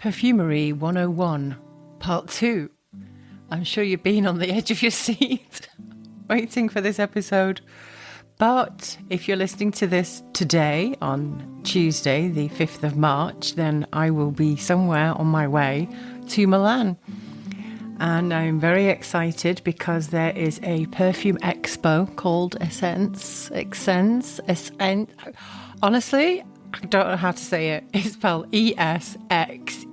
Perfumery 101, Part 2. I'm sure you've been on the edge of your seat waiting for this episode. But if you're listening to this today, on Tuesday, the 5th of March, then I will be somewhere on my way to Milan. And I'm very excited because there is a perfume expo called Essence. Honestly, I don't know how to say it. It's spelled Essence.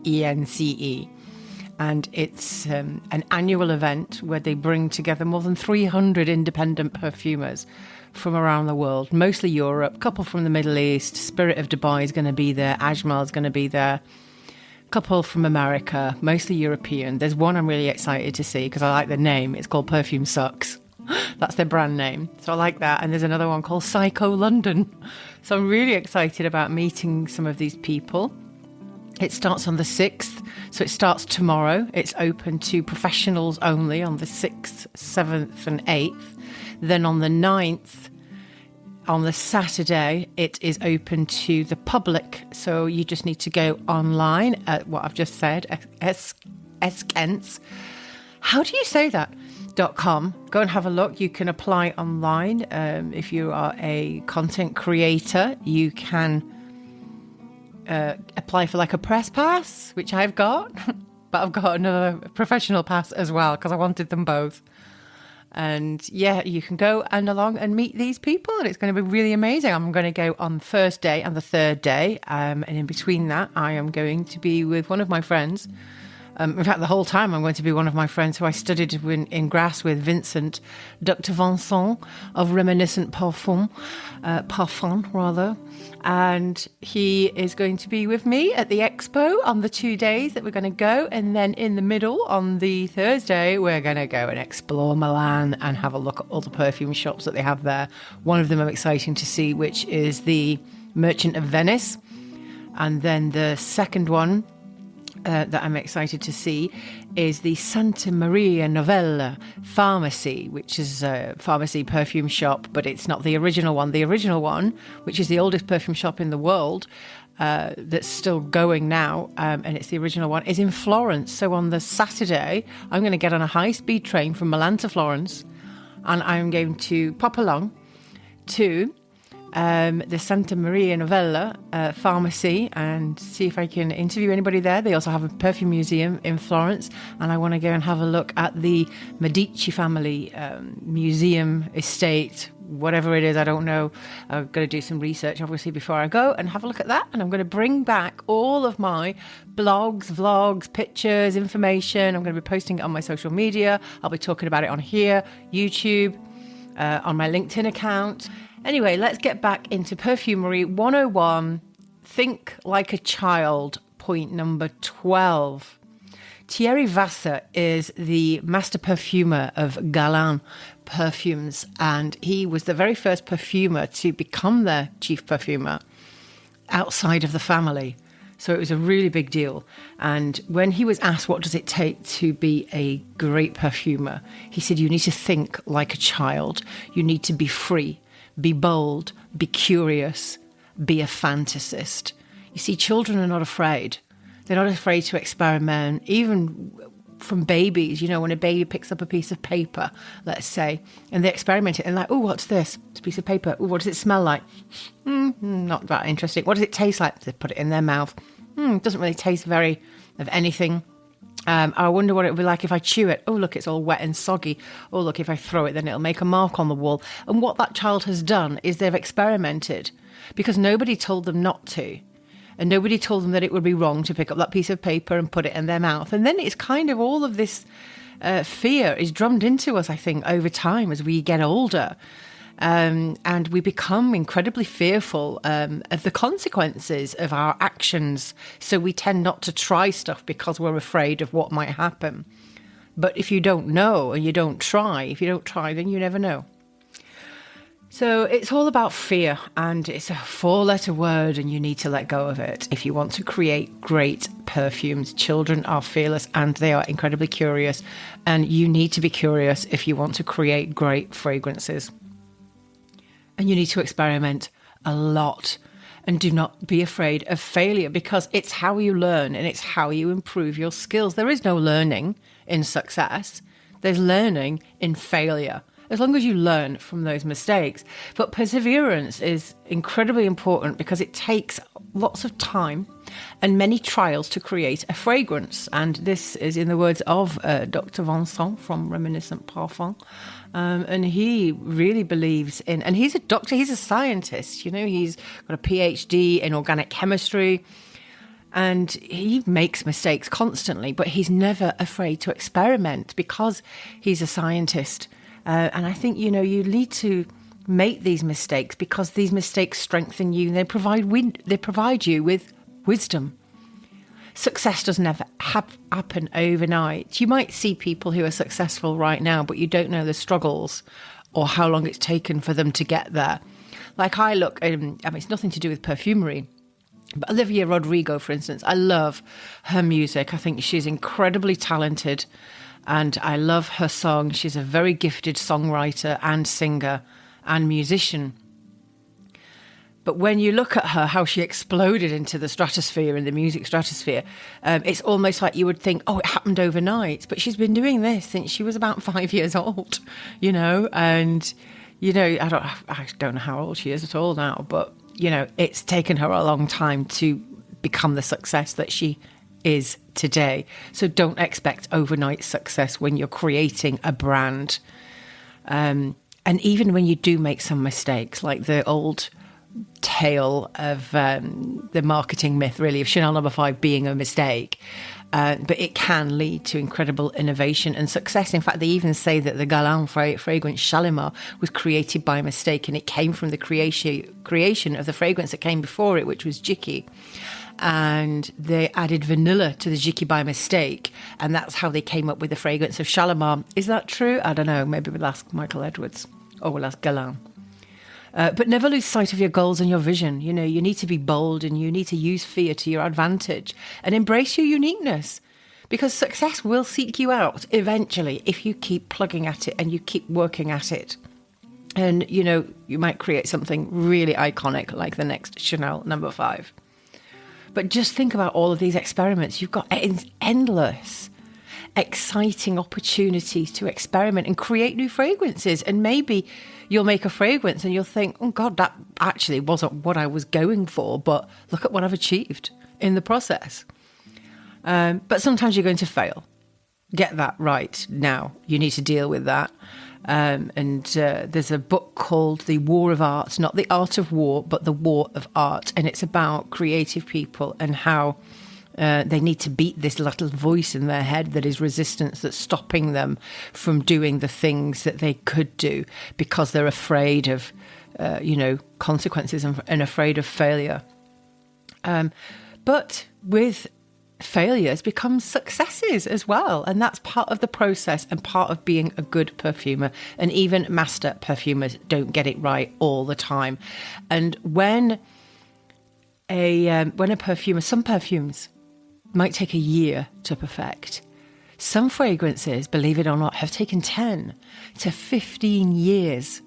And it's an annual event where they bring together more than 300 independent perfumers from around the world, mostly Europe, a couple from the Middle East. Spirit of Dubai is going to be there. Ajmal is going to be there. A couple from America, mostly European. There's one I'm really excited to see because I like the name. It's called Perfume Sucks. That's their brand name. So I like that. And there's another one called Psycho London. So I'm really excited about meeting some of these people. It starts on the 6th. So it starts tomorrow. It's open to professionals only on the 6th, 7th and 8th. Then on the 9th, on the Saturday, it is open to the public. So you just need to go online at what I've just said, Essence. How do you say that? .com. Go and have a look. You can apply online. If you are a content creator, you can apply for like a press pass, which I've got, but I've got another professional pass as well because I wanted them both. And yeah, you can go and along and meet these people, and it's going to be really amazing. I'm going to go on the first day and the third day, and in between that, I am going to be with one of my friends. In fact, the whole time I'm going to be one of my friends who I studied in Grasse with, Vincent, Dr. Vincent of Reminiscent Parfum, and he is going to be with me at the expo on the 2 days that we're going to go, and then in the middle, on the Thursday, we're going to go and explore Milan and have a look at all the perfume shops that they have there. One of them I'm excited to see, which is the Merchant of Venice, and then the second one that I'm excited to see is the Santa Maria Novella Pharmacy, which is a pharmacy perfume shop, but it's not the original one. The original one, which is the oldest perfume shop in the world, that's still going now, and it's the original one, is in Florence. So on the Saturday, I'm going to get on a high-speed train from Milan to Florence, and I'm going to pop along to the Santa Maria Novella pharmacy and see if I can interview anybody there. They also have a perfume museum in Florence, and I want to go and have a look at the Medici family museum estate, whatever it is, I don't know. I've got to do some research obviously before I go and have a look at that, and I'm going to bring back all of my blogs, vlogs, pictures, information. I'm going to be posting it on my social media. I'll be talking about it on here, YouTube, on my LinkedIn account. Anyway, let's get back into Perfumery 101. Think like a child, point number 12. Thierry Vasser is the master perfumer of Guerlain perfumes, and he was the very first perfumer to become the chief perfumer outside of the family. So it was a really big deal. And when he was asked, what does it take to be a great perfumer? He said, you need to think like a child. You need to be free. Be bold, be curious, be a fantasist. You see, children are not afraid. They're not afraid to experiment, even from babies. You know, when a baby picks up a piece of paper, let's say, and they experiment it and like, oh, what's this? It's a piece of paper. Oh, what does it smell like? Not that interesting. What does it taste like? They put it in their mouth. It doesn't really taste very of anything. I wonder what it would be like if I chew it. Oh, look, it's all wet and soggy. Oh, look, if I throw it, then it'll make a mark on the wall. And what that child has done is they've experimented because nobody told them not to. And nobody told them that it would be wrong to pick up that piece of paper and put it in their mouth. And then it's kind of all of this fear is drummed into us, I think, over time as we get older. And we become incredibly fearful of the consequences of our actions. So we tend not to try stuff because we're afraid of what might happen. But if you don't know and you don't try, if you don't try, then you never know. So it's all about fear, and it's a 4-letter word, and you need to let go of it if you want to create great perfumes. Children are fearless and they are incredibly curious, and you need to be curious if you want to create great fragrances. And you need to experiment a lot. And do not be afraid of failure, because it's how you learn and it's how you improve your skills. There is no learning in success. There's learning in failure, as long as you learn from those mistakes. But perseverance is incredibly important because it takes lots of time and many trials to create a fragrance. And this is in the words of Dr. Vincent from Reminiscent Parfum. And he really believes in, and he's a doctor, he's a scientist, he's got a PhD in organic chemistry, and he makes mistakes constantly, but he's never afraid to experiment because he's a scientist. And I think, you need to make these mistakes because these mistakes strengthen you. They provide you with wisdom. Success doesn't ever happen overnight. You might see people who are successful right now, but you don't know the struggles or how long it's taken for them to get there. Like I look, it's nothing to do with Perfumery, but Olivia Rodrigo, for instance, I love her music. I think she's incredibly talented and I love her song. She's a very gifted songwriter and singer and musician. But when you look at her, how she exploded into the stratosphere, in the music stratosphere, it's almost like you would think, oh, it happened overnight. But she's been doing this since she was about 5 years old, and, I don't know how old she is at all now, but, it's taken her a long time to become the success that she is today. So don't expect overnight success when you're creating a brand. And even when you do make some mistakes, like the old tale of the marketing myth, really, of Chanel No. 5 being a mistake. But it can lead to incredible innovation and success. In fact, they even say that the Galant fragrance Shalimar was created by mistake, and it came from the creation of the fragrance that came before it, which was Jicky. And they added vanilla to the Jicky by mistake, and that's how they came up with the fragrance of Shalimar. Is that true? I don't know. Maybe we'll ask Michael Edwards, or we'll ask Galant. But never lose sight of your goals and your vision. You need to be bold, and you need to use fear to your advantage and embrace your uniqueness, because success will seek you out eventually if you keep plugging at it and you keep working at it. And, you might create something really iconic like the next Chanel No. 5. But just think about all of these experiments. You've got endless exciting opportunities to experiment and create new fragrances. And maybe you'll make a fragrance and you'll think, oh God, that actually wasn't what I was going for, but look at what I've achieved in the process. But sometimes you're going to fail. Get that right now. You need to deal with that. And there's a book called The War of Art, not the art of war, but the war of art. And it's about creative people and how they need to beat this little voice in their head that is resistance, that's stopping them from doing the things that they could do because they're afraid of, consequences and afraid of failure. But with failures become successes as well. And that's part of the process and part of being a good perfumer. And even master perfumers don't get it right all the time. And when a perfumer, some perfumes might take a year to perfect. Some fragrances, believe it or not, have taken 10 to 15 years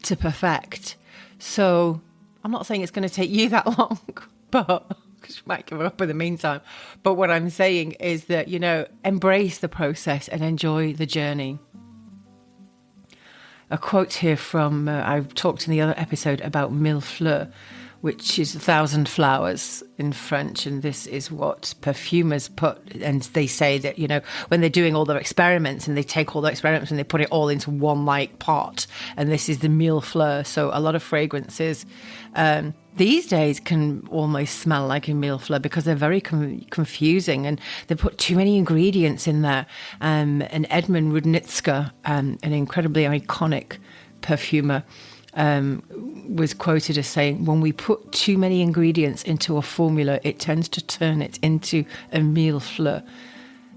to perfect. So I'm not saying it's going to take you that long, but because you might give it up in the meantime. But what I'm saying is that, embrace the process and enjoy the journey. A quote here from, I've talked in the other episode about mille fleurs, which is 1,000 flowers in French. And this is what perfumers put. And they say that, when they're doing all their experiments and they take all their experiments and they put it all into one pot. And this is the mille fleurs. So a lot of fragrances these days can almost smell like a mille fleur because they're very confusing and they put too many ingredients in there. And Edmund Rudnitzer, an incredibly iconic perfumer, was quoted as saying, when we put too many ingredients into a formula, it tends to turn it into a mille fleur.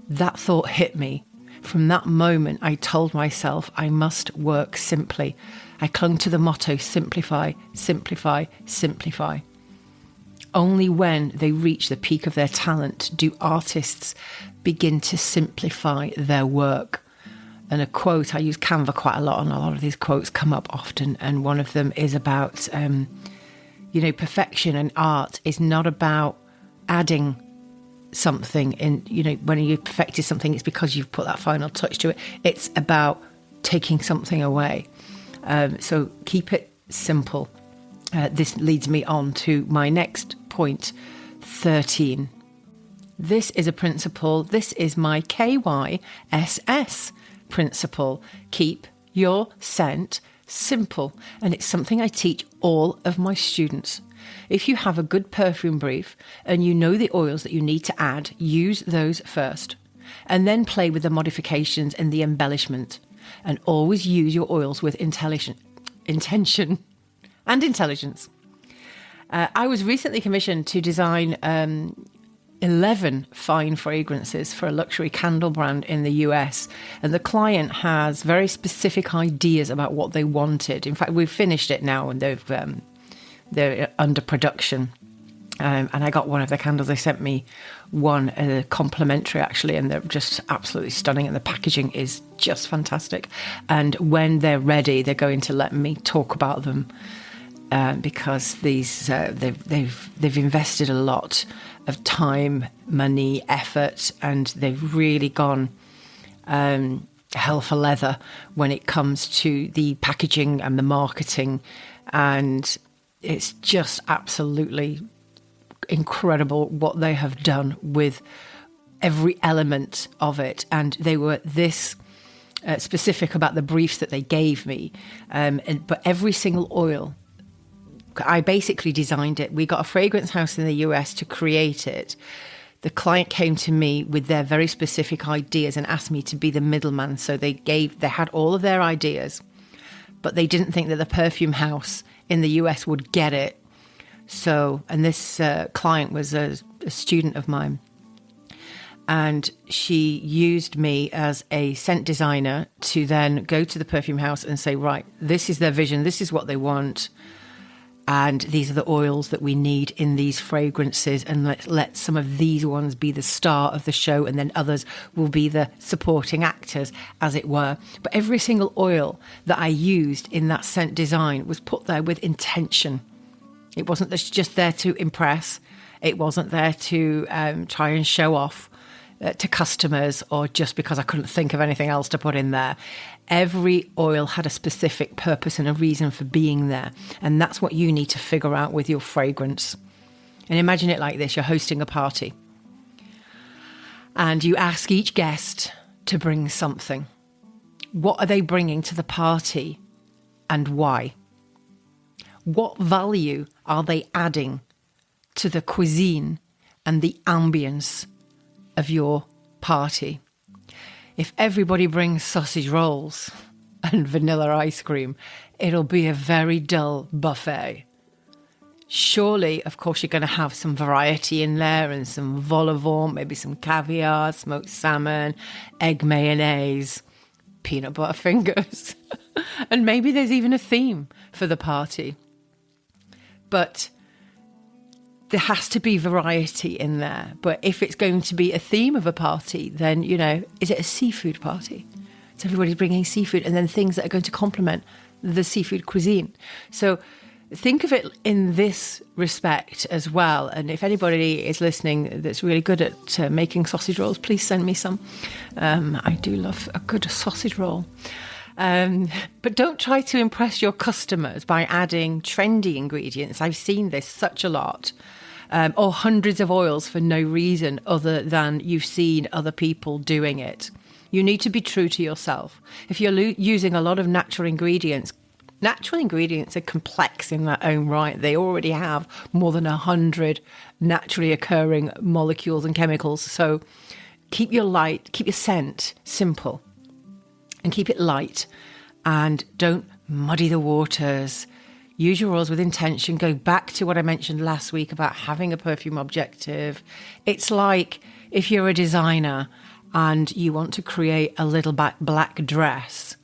That thought hit me. From that moment, I told myself I must work simply. I clung to the motto, simplify, simplify, simplify. Only when they reach the peak of their talent do artists begin to simplify their work. And a quote, I use Canva quite a lot, and a lot of these quotes come up often. And one of them is about, perfection and art is not about adding something. And, when you perfected something, it's because you've put that final touch to it. It's about taking something away. So keep it simple. This leads me on to my next point, 13. This is a principle. This is my KYSS principle. Keep your scent simple. And it's something I teach all of my students. If you have a good perfume brief and you know the oils that you need to add, use those first. And then play with the modifications and the embellishment. And always use your oils with intention and intelligence. I was recently commissioned to design 11 fine fragrances for a luxury candle brand in the US. And the client has very specific ideas about what they wanted. In fact, we've finished it now and they're under production. And I got one of the candles. They sent me one complimentary, actually, and they're just absolutely stunning. And the packaging is just fantastic. And when they're ready, they're going to let me talk about them because they've invested a lot of time, money, effort, and they've really gone hell for leather when it comes to the packaging and the marketing. And it's just absolutely incredible what they have done with every element of it. And they were this specific about the briefs that they gave me. But every single oil, I basically designed it. We got a fragrance house in the US to create it. The client came to me with their very specific ideas and asked me to be the middleman. So they had all of their ideas, but they didn't think that the perfume house in the US would get it. So, and this client was a student of mine, and she used me as a scent designer to then go to the perfume house and say, right, this is their vision, this is what they want, and these are the oils that we need in these fragrances, and let some of these ones be the star of the show, and then others will be the supporting actors, as it were. But every single oil that I used in that scent design was put there with intention. It wasn't just there to impress. It wasn't there to try and show off to customers or just because I couldn't think of anything else to put in there. Every oil had a specific purpose and a reason for being there. And that's what you need to figure out with your fragrance. And imagine it like this. You're hosting a party. And you ask each guest to bring something. What are they bringing to the party and why? What value are they adding to the cuisine and the ambience of your party? If everybody brings sausage rolls and vanilla ice cream, it'll be a very dull buffet. Surely, of course, you're going to have some variety in there and some vol au vent, maybe some caviar, smoked salmon, egg mayonnaise, peanut butter fingers. And maybe there's even a theme for the party. But there has to be variety in there. But if it's going to be a theme of a party, then, is it a seafood party? So everybody's bringing seafood and then things that are going to complement the seafood cuisine. So think of it in this respect as well. And if anybody is listening that's really good at making sausage rolls, please send me some. I do love a good sausage roll. But don't try to impress your customers by adding trendy ingredients. I've seen this such a lot. Or hundreds of oils for no reason other than you've seen other people doing it. You need to be true to yourself. If you're using a lot of natural ingredients are complex in their own right. They already have more than 100 naturally occurring molecules and chemicals. So keep your scent simple. And keep it light, and don't muddy the waters. Use your oils with intention. Go back to what I mentioned last week about having a perfume objective. It's like if you're a designer and you want to create a little black dress,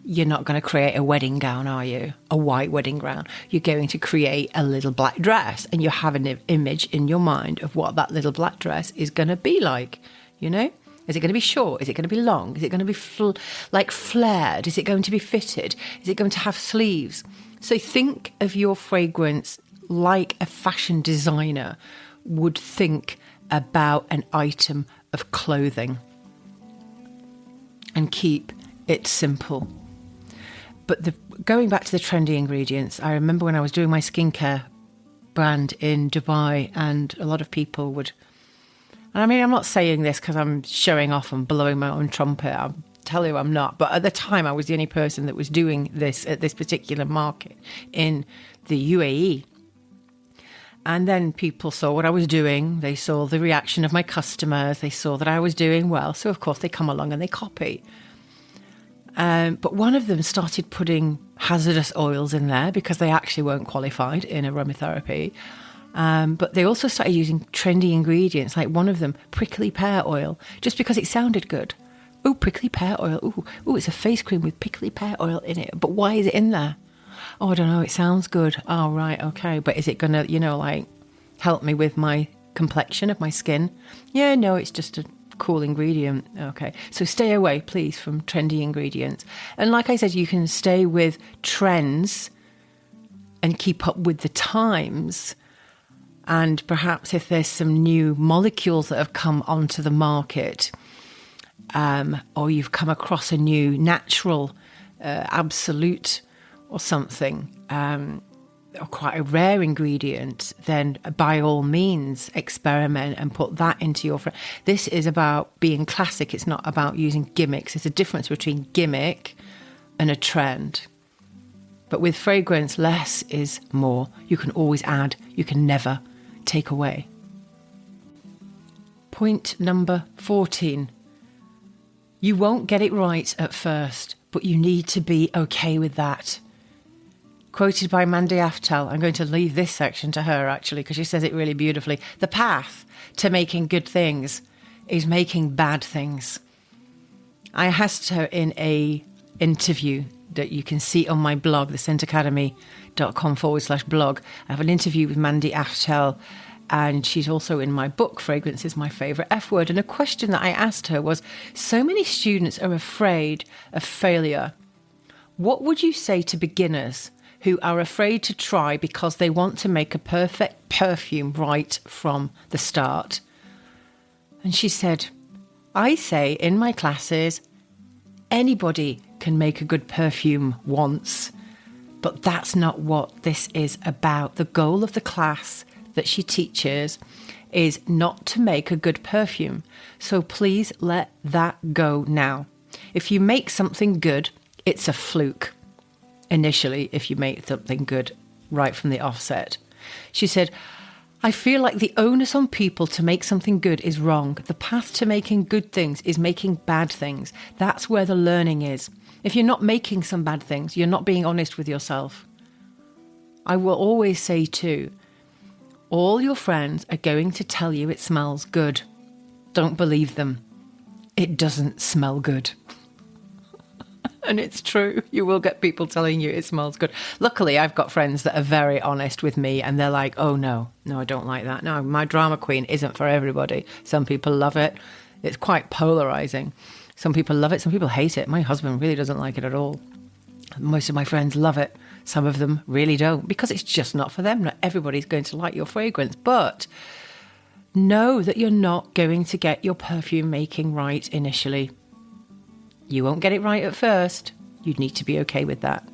you're not going to create a wedding gown, are you? A white wedding gown. You're going to create a little black dress, and you have an image in your mind of what that little black dress is going to be like, Is it going to be short? Is it going to be long? Is it going to be flared? Is it going to be fitted? Is it going to have sleeves? So think of your fragrance like a fashion designer would think about an item of clothing and keep it simple. But going back to the trendy ingredients, I remember when I was doing my skincare brand in Dubai, and a lot of people would, and I mean, I'm not saying this because I'm showing off and blowing my own trumpet. I'll tell you I'm not. But at the time, I was the only person that was doing this at this particular market in the UAE. And then people saw what I was doing. They saw the reaction of my customers. They saw that I was doing well. So, of course, they come along and they copy. But one of them started putting hazardous oils in there because they actually weren't qualified in aromatherapy. But they also started using trendy ingredients, like one of them, prickly pear oil, just because it sounded good. Oh, prickly pear oil. Oh, it's a face cream with prickly pear oil in it. But why is it in there? Oh, I don't know. It sounds good. Oh, right. Okay. But is it going to, like help me with my complexion of my skin? Yeah, no, it's just a cool ingredient. Okay. So stay away, please, from trendy ingredients. And like I said, you can stay with trends and keep up with the times. And perhaps if there's some new molecules that have come onto the market, or you've come across a new natural absolute or something, or quite a rare ingredient, then by all means experiment and put that into your This is about being classic. It's not about using gimmicks. There's a difference between gimmick and a trend. But with fragrance, less is more. You can always add. You can never take away. Point number 14. You won't get it right at first, but you need to be okay with that. Quoted by Mandy Aftel. I'm going to leave this section to her, actually, because she says it really beautifully. The path to making good things is making bad things. I asked her in a interview that you can see on my blog, thescentacademy.com/blog. I have an interview with Mandy Aftel, and she's also in my book, Fragrance is My Favourite F Word. And a question that I asked her was, so many students are afraid of failure. What would you say to beginners who are afraid to try because they want to make a perfect perfume right from the start? And she said, I say in my classes, anybody can make a good perfume once, but that's not what this is about. The goal of the class that she teaches is not to make a good perfume. So please let that go now. If you make something good, it's a fluke. Initially, if you make something good right from the offset. She said, I feel like the onus on people to make something good is wrong. The path to making good things is making bad things. That's where the learning is. If you're not making some bad things, you're not being honest with yourself. I will always say too, all your friends are going to tell you it smells good. Don't believe them. It doesn't smell good. And it's true. You will get people telling you it smells good. Luckily, I've got friends that are very honest with me, and they're like, oh, no, I don't like that. No, my drama queen isn't for everybody. Some people love it. It's quite polarizing. Some people love it. Some people hate it. My husband really doesn't like it at all. Most of my friends love it. Some of them really don't, because it's just not for them. Not everybody's going to like your fragrance. But know that you're not going to get your perfume making right initially. You won't get it right at first. You need to be okay with that.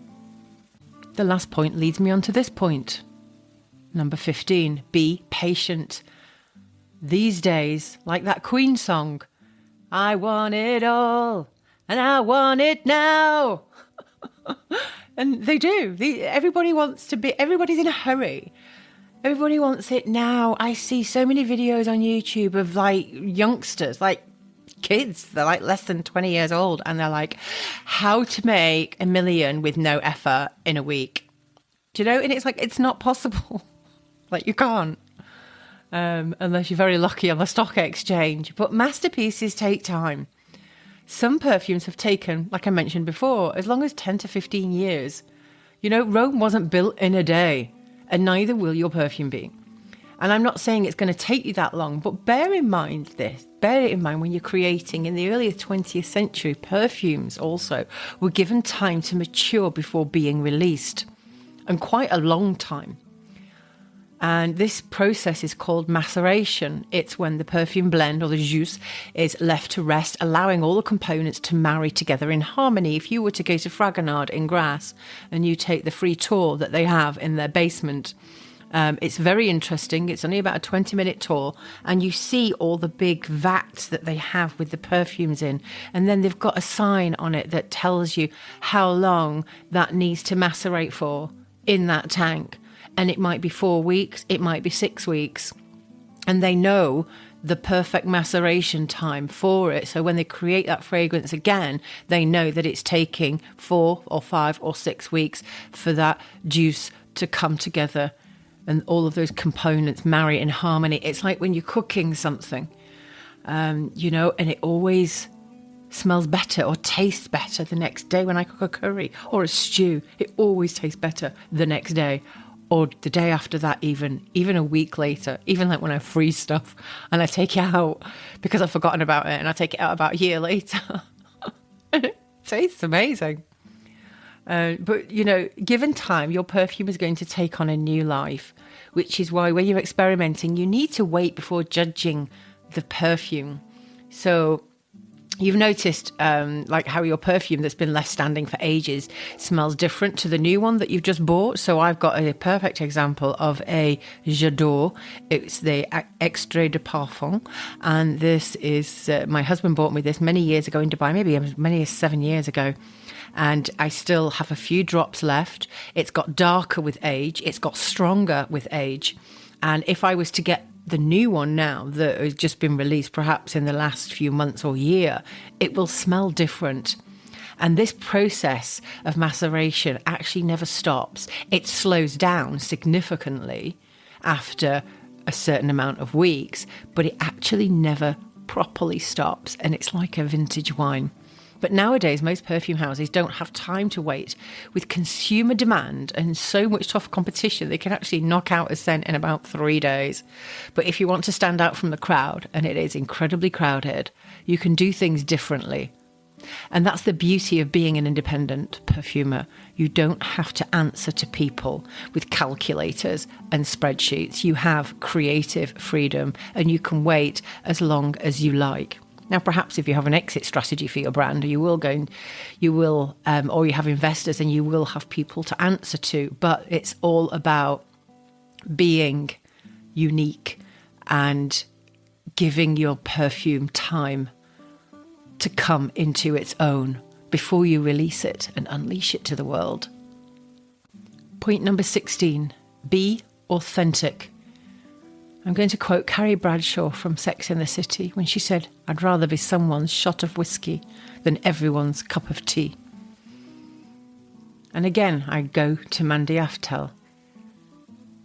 The last point leads me on to this point. Number 15, be patient. These days, like that Queen song, I want it all and I want it now. And they do. Everybody's in a hurry. Everybody wants it now. I see so many videos on YouTube of like youngsters, like kids, they're like less than 20 years old, and they're like, how to make $1 million with no effort in a week. Do you know? And it's like, it's not possible. Like, you can't. Unless you're very lucky on the stock exchange. But masterpieces take time. Some perfumes have taken, like I mentioned before, as long as 10 to 15 years. You know, Rome wasn't built in a day, and neither will your perfume be. And I'm not saying it's going to take you that long, but bear in mind when you're creating. In the earlier 20th century, perfumes also were given time to mature before being released, and quite a long time. And this process is called maceration. It's when the perfume blend or the jus is left to rest, allowing all the components to marry together in harmony. If you were to go to Fragrantly in Grasse and you take the free tour that they have in their basement, it's very interesting. It's only about a 20-minute tour, and you see all the big vats that they have with the perfumes in. And then they've got a sign on it that tells you how long that needs to macerate for in that tank. And it might be 4 weeks, it might be 6 weeks. And they know the perfect maceration time for it. So when they create that fragrance again, they know that it's taking 4 or 5 or 6 weeks for that juice to come together and all of those components marry in harmony. It's like when you're cooking something, and it always smells better or tastes better the next day. When I cook a curry or a stew, it always tastes better the next day. Or the day after that, even a week later, even like when I freeze stuff and I take it out because I've forgotten about it and I take it out about a year later. It tastes amazing. But, given time, your perfume is going to take on a new life, which is why when you're experimenting, you need to wait before judging the perfume. So you've noticed like how your perfume that's been left standing for ages smells different to the new one that you've just bought. So I've got a perfect example of a J'adore. It's the Extrait de Parfum. And this is, my husband bought me this many years ago in Dubai, maybe as many as 7 years ago. And I still have a few drops left. It's got darker with age. It's got stronger with age. And if I was to get the new one now that has just been released, perhaps in the last few months or year, it will smell different. And this process of maceration actually never stops. It slows down significantly after a certain amount of weeks, but it actually never properly stops. And it's like a vintage wine. But nowadays, most perfume houses don't have time to wait. With consumer demand and so much tough competition, they can actually knock out a scent in about 3 days. But if you want to stand out from the crowd, and it is incredibly crowded, you can do things differently. And that's the beauty of being an independent perfumer. You don't have to answer to people with calculators and spreadsheets. You have creative freedom, and you can wait as long as you like. Now, perhaps if you have an exit strategy for your brand, or you have investors, and you will have people to answer to, but it's all about being unique and giving your perfume time to come into its own before you release it and unleash it to the world. Point number 16, be authentic. I'm going to quote Carrie Bradshaw from Sex and the City when she said, "I'd rather be someone's shot of whiskey than everyone's cup of tea." And again, I go to Mandy Aftel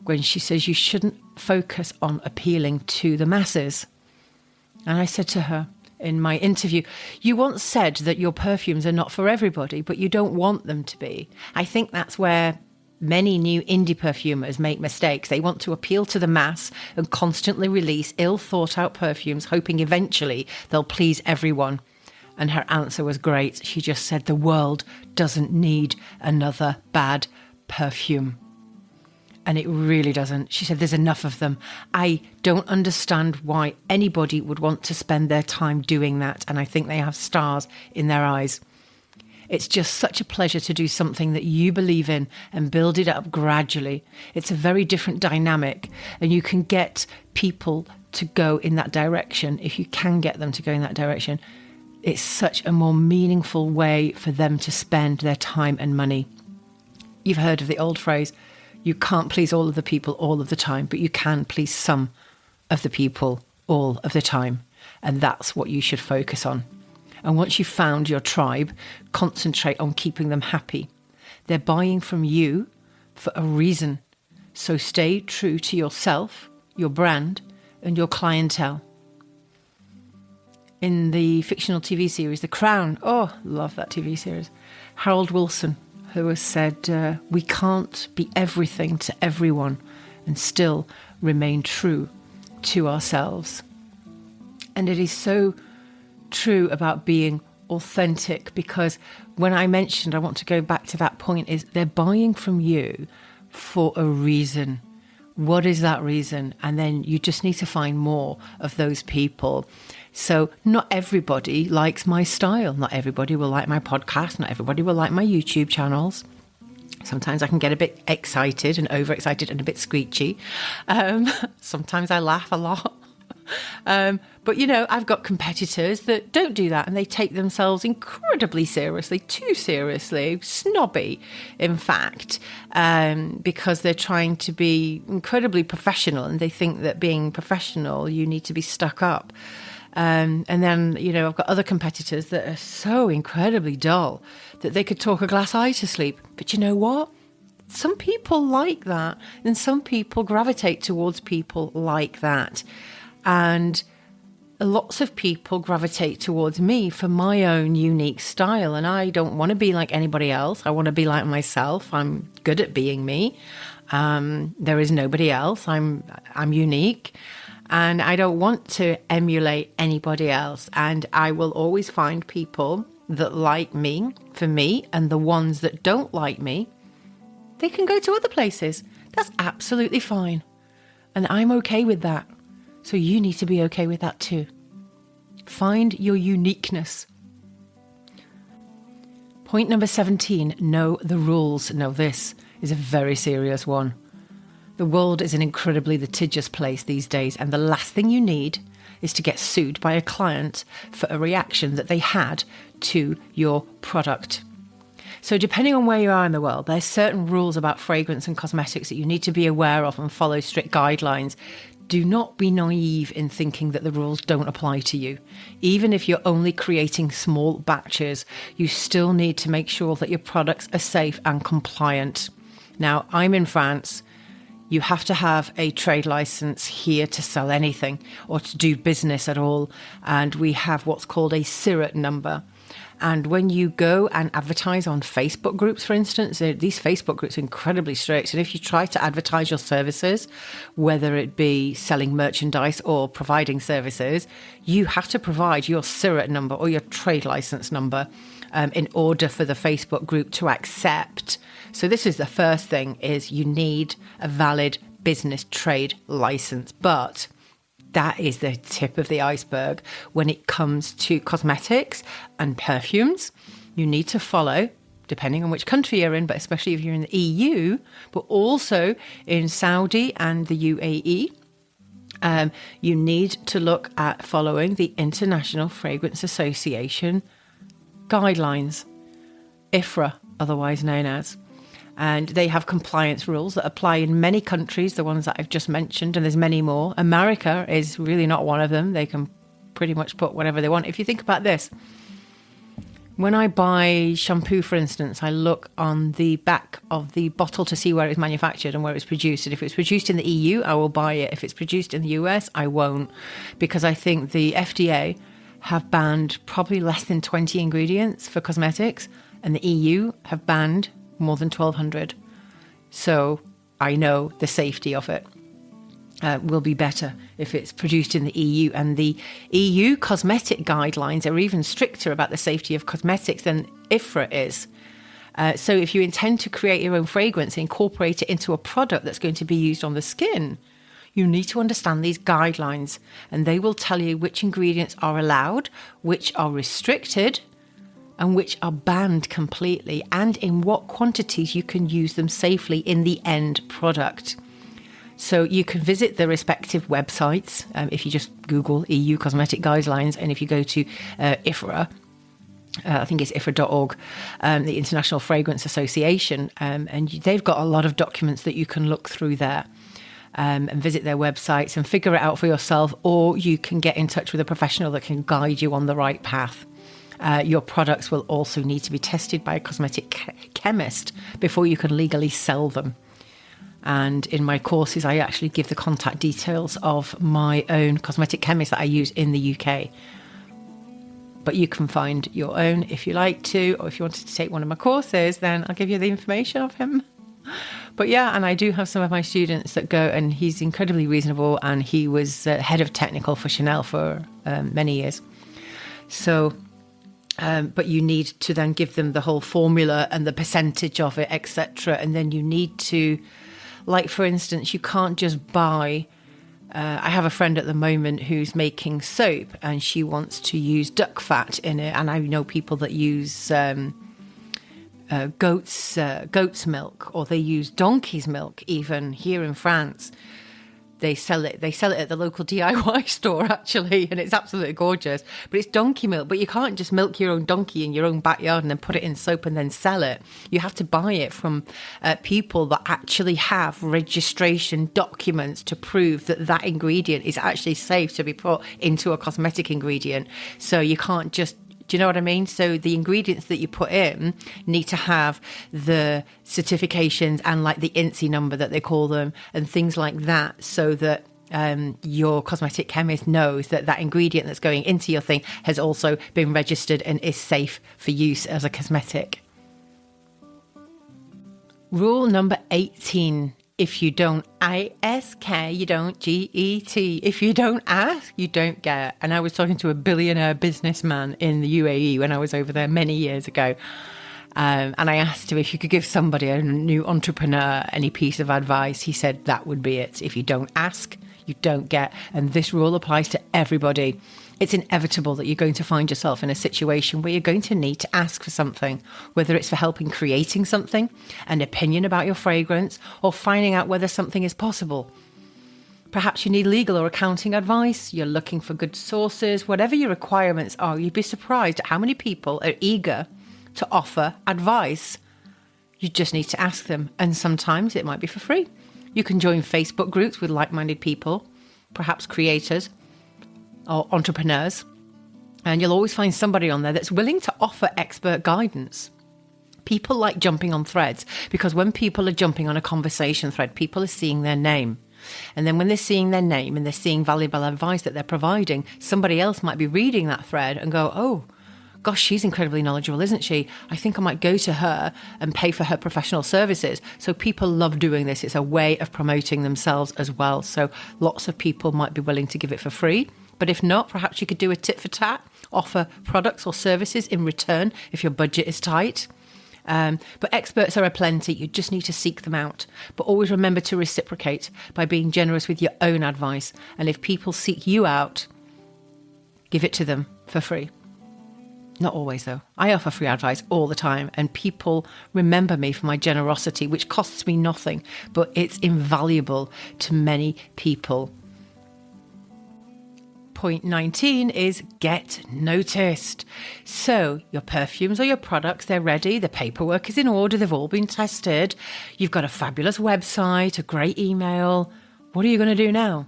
when she says you shouldn't focus on appealing to the masses. And I said to her in my interview, you once said that your perfumes are not for everybody, but you don't want them to be. I think that's where many new indie perfumers make mistakes. They want to appeal to the mass and constantly release ill-thought-out perfumes, hoping eventually they'll please everyone. And her answer was great. She just said, the world doesn't need another bad perfume. And it really doesn't. She said, there's enough of them. I don't understand why anybody would want to spend their time doing that. And I think they have stars in their eyes. It's just such a pleasure to do something that you believe in and build it up gradually. It's a very different dynamic, and you can get people to go in that direction. If you can get them to go in that direction, it's such a more meaningful way for them to spend their time and money. You've heard of the old phrase, you can't please all of the people all of the time, but you can please some of the people all of the time. And that's what you should focus on. And once you've found your tribe, concentrate on keeping them happy. They're buying from you for a reason. So stay true to yourself, your brand, and your clientele. In the fictional TV series, The Crown, love that TV series, Harold Wilson, who has said, we can't be everything to everyone and still remain true to ourselves. And it is so true about being authentic, because when I want to go back to that point, is they're buying from you for a reason. What is that reason? And then you just need to find more of those people. So not everybody likes my style. Not everybody will like my podcast. Not everybody will like my YouTube channels. Sometimes I can get a bit excited and overexcited and a bit screechy. Sometimes I laugh a lot. But, you know, I've got competitors that don't do that, and they take themselves incredibly seriously, too seriously, snobby, in fact, because they're trying to be incredibly professional, and they think that being professional, you need to be stuck up. And then, you know, I've got other competitors that are so incredibly dull that they could talk a glass eye to sleep. But you know what? Some people like that, and some people gravitate towards people like that. And lots of people gravitate towards me for my own unique style. And I don't want to be like anybody else. I want to be like myself. I'm good at being me. There is nobody else. I'm unique. And I don't want to emulate anybody else. And I will always find people that like me for me. And the ones that don't like me, they can go to other places. That's absolutely fine. And I'm okay with that. So you need to be okay with that too. Find your uniqueness. Point number 17, know the rules. Now this is a very serious one. The world is an incredibly litigious place these days, and the last thing you need is to get sued by a client for a reaction that they had to your product. So depending on where you are in the world, there's certain rules about fragrance and cosmetics that you need to be aware of and follow strict guidelines. Do not be naive in thinking that the rules don't apply to you. Even if you're only creating small batches, you still need to make sure that your products are safe and compliant. Now, I'm in France. You have to have a trade license here to sell anything or to do business at all. And we have what's called a SIRAT number. And when you go and advertise on Facebook groups, for instance, these Facebook groups are incredibly strict. And if you try to advertise your services, whether it be selling merchandise or providing services, you have to provide your SIRAT number or your trade license number in order for the Facebook group to accept. So this is the first thing, is you need a valid business trade license. But that is the tip of the iceberg. When it comes to cosmetics and perfumes, you need to follow, depending on which country you're in, but especially if you're in the EU, but also in Saudi and the UAE, you need to look at following the International Fragrance Association guidelines, IFRA, otherwise known as. And they have compliance rules that apply in many countries, the ones that I've just mentioned, and there's many more. America is really not one of them. They can pretty much put whatever they want. If you think about this, when I buy shampoo, for instance, I look on the back of the bottle to see where it's manufactured and where it's produced. And if it's produced in the EU, I will buy it. If it's produced in the US, I won't, because I think the FDA have banned probably less than 20 ingredients for cosmetics, and the EU have banned more than 1,200. So I know the safety of it will be better if it's produced in the EU. And the EU cosmetic guidelines are even stricter about the safety of cosmetics than IFRA is. So if you intend to create your own fragrance, incorporate it into a product that's going to be used on the skin, you need to understand these guidelines, and they will tell you which ingredients are allowed, which are restricted, and which are banned completely, and in what quantities you can use them safely in the end product. So you can visit the respective websites if you just Google EU cosmetic guidelines, and if you go to IFRA, I think it's ifra.org, the International Fragrance Association, and they've got a lot of documents that you can look through there. And visit their websites and figure it out for yourself, or you can get in touch with a professional that can guide you on the right path. Your products will also need to be tested by a cosmetic chemist before you can legally sell them. And in my courses, I actually give the contact details of my own cosmetic chemist that I use in the UK. But you can find your own if you like to, or if you wanted to take one of my courses, then I'll give you the information of him. But yeah, and I do have some of my students that go, and he's incredibly reasonable, and he was head of technical for Chanel for many years. So... but you need to then give them the whole formula and the percentage of it, etc. And then you need to Like, for instance, you can't just buy... I have a friend at the moment who's making soap and she wants to use duck fat in it. And I know people that use goat's milk, or they use donkey's milk even here in France. They sell it at the local DIY store, actually, and it's absolutely gorgeous. But it's donkey milk. But you can't just milk your own donkey in your own backyard and then put it in soap and then sell it. You have to buy it from people that actually have registration documents to prove that that ingredient is actually safe to be put into a cosmetic ingredient. So you can't just... Do you know what I mean? So the ingredients that you put in need to have the certifications and like the INSI number that they call them and things like that, so that your cosmetic chemist knows that that ingredient that's going into your thing has also been registered and is safe for use as a cosmetic. Rule number 18. If you don't ask, you don't get. If you don't ask, you don't get. And I was talking to a billionaire businessman in the UAE when I was over there many years ago. And I asked him if you could give somebody, a new entrepreneur, any piece of advice. He said that would be it. If you don't ask, you don't get. And this rule applies to everybody. It's inevitable that you're going to find yourself in a situation where you're going to need to ask for something, whether it's for helping creating something, an opinion about your fragrance, or finding out whether something is possible. Perhaps you need legal or accounting advice, you're looking for good sources, whatever your requirements are, you'd be surprised at how many people are eager to offer advice. You just need to ask them, and sometimes it might be for free. You can join Facebook groups with like-minded people, perhaps creators, or entrepreneurs, and you'll always find somebody on there that's willing to offer expert guidance. People like jumping on threads because when people are jumping on a conversation thread, people are seeing their name. And then when they're seeing their name and they're seeing valuable advice that they're providing, somebody else might be reading that thread and go, oh, gosh, she's incredibly knowledgeable, isn't she? I think I might go to her and pay for her professional services. So people love doing this. It's a way of promoting themselves as well. So lots of people might be willing to give it for free. But if not, perhaps you could do a tit for tat, offer products or services in return if your budget is tight. But experts are aplenty. You just need to seek them out. But always remember to reciprocate by being generous with your own advice. And if people seek you out, give it to them for free. Not always, though. I offer free advice all the time, and people remember me for my generosity, which costs me nothing, but it's invaluable to many people. Point 19 is get noticed. So your perfumes or your products, they're ready. The paperwork is in order. They've all been tested. You've got a fabulous website, a great email. What are you going to do now?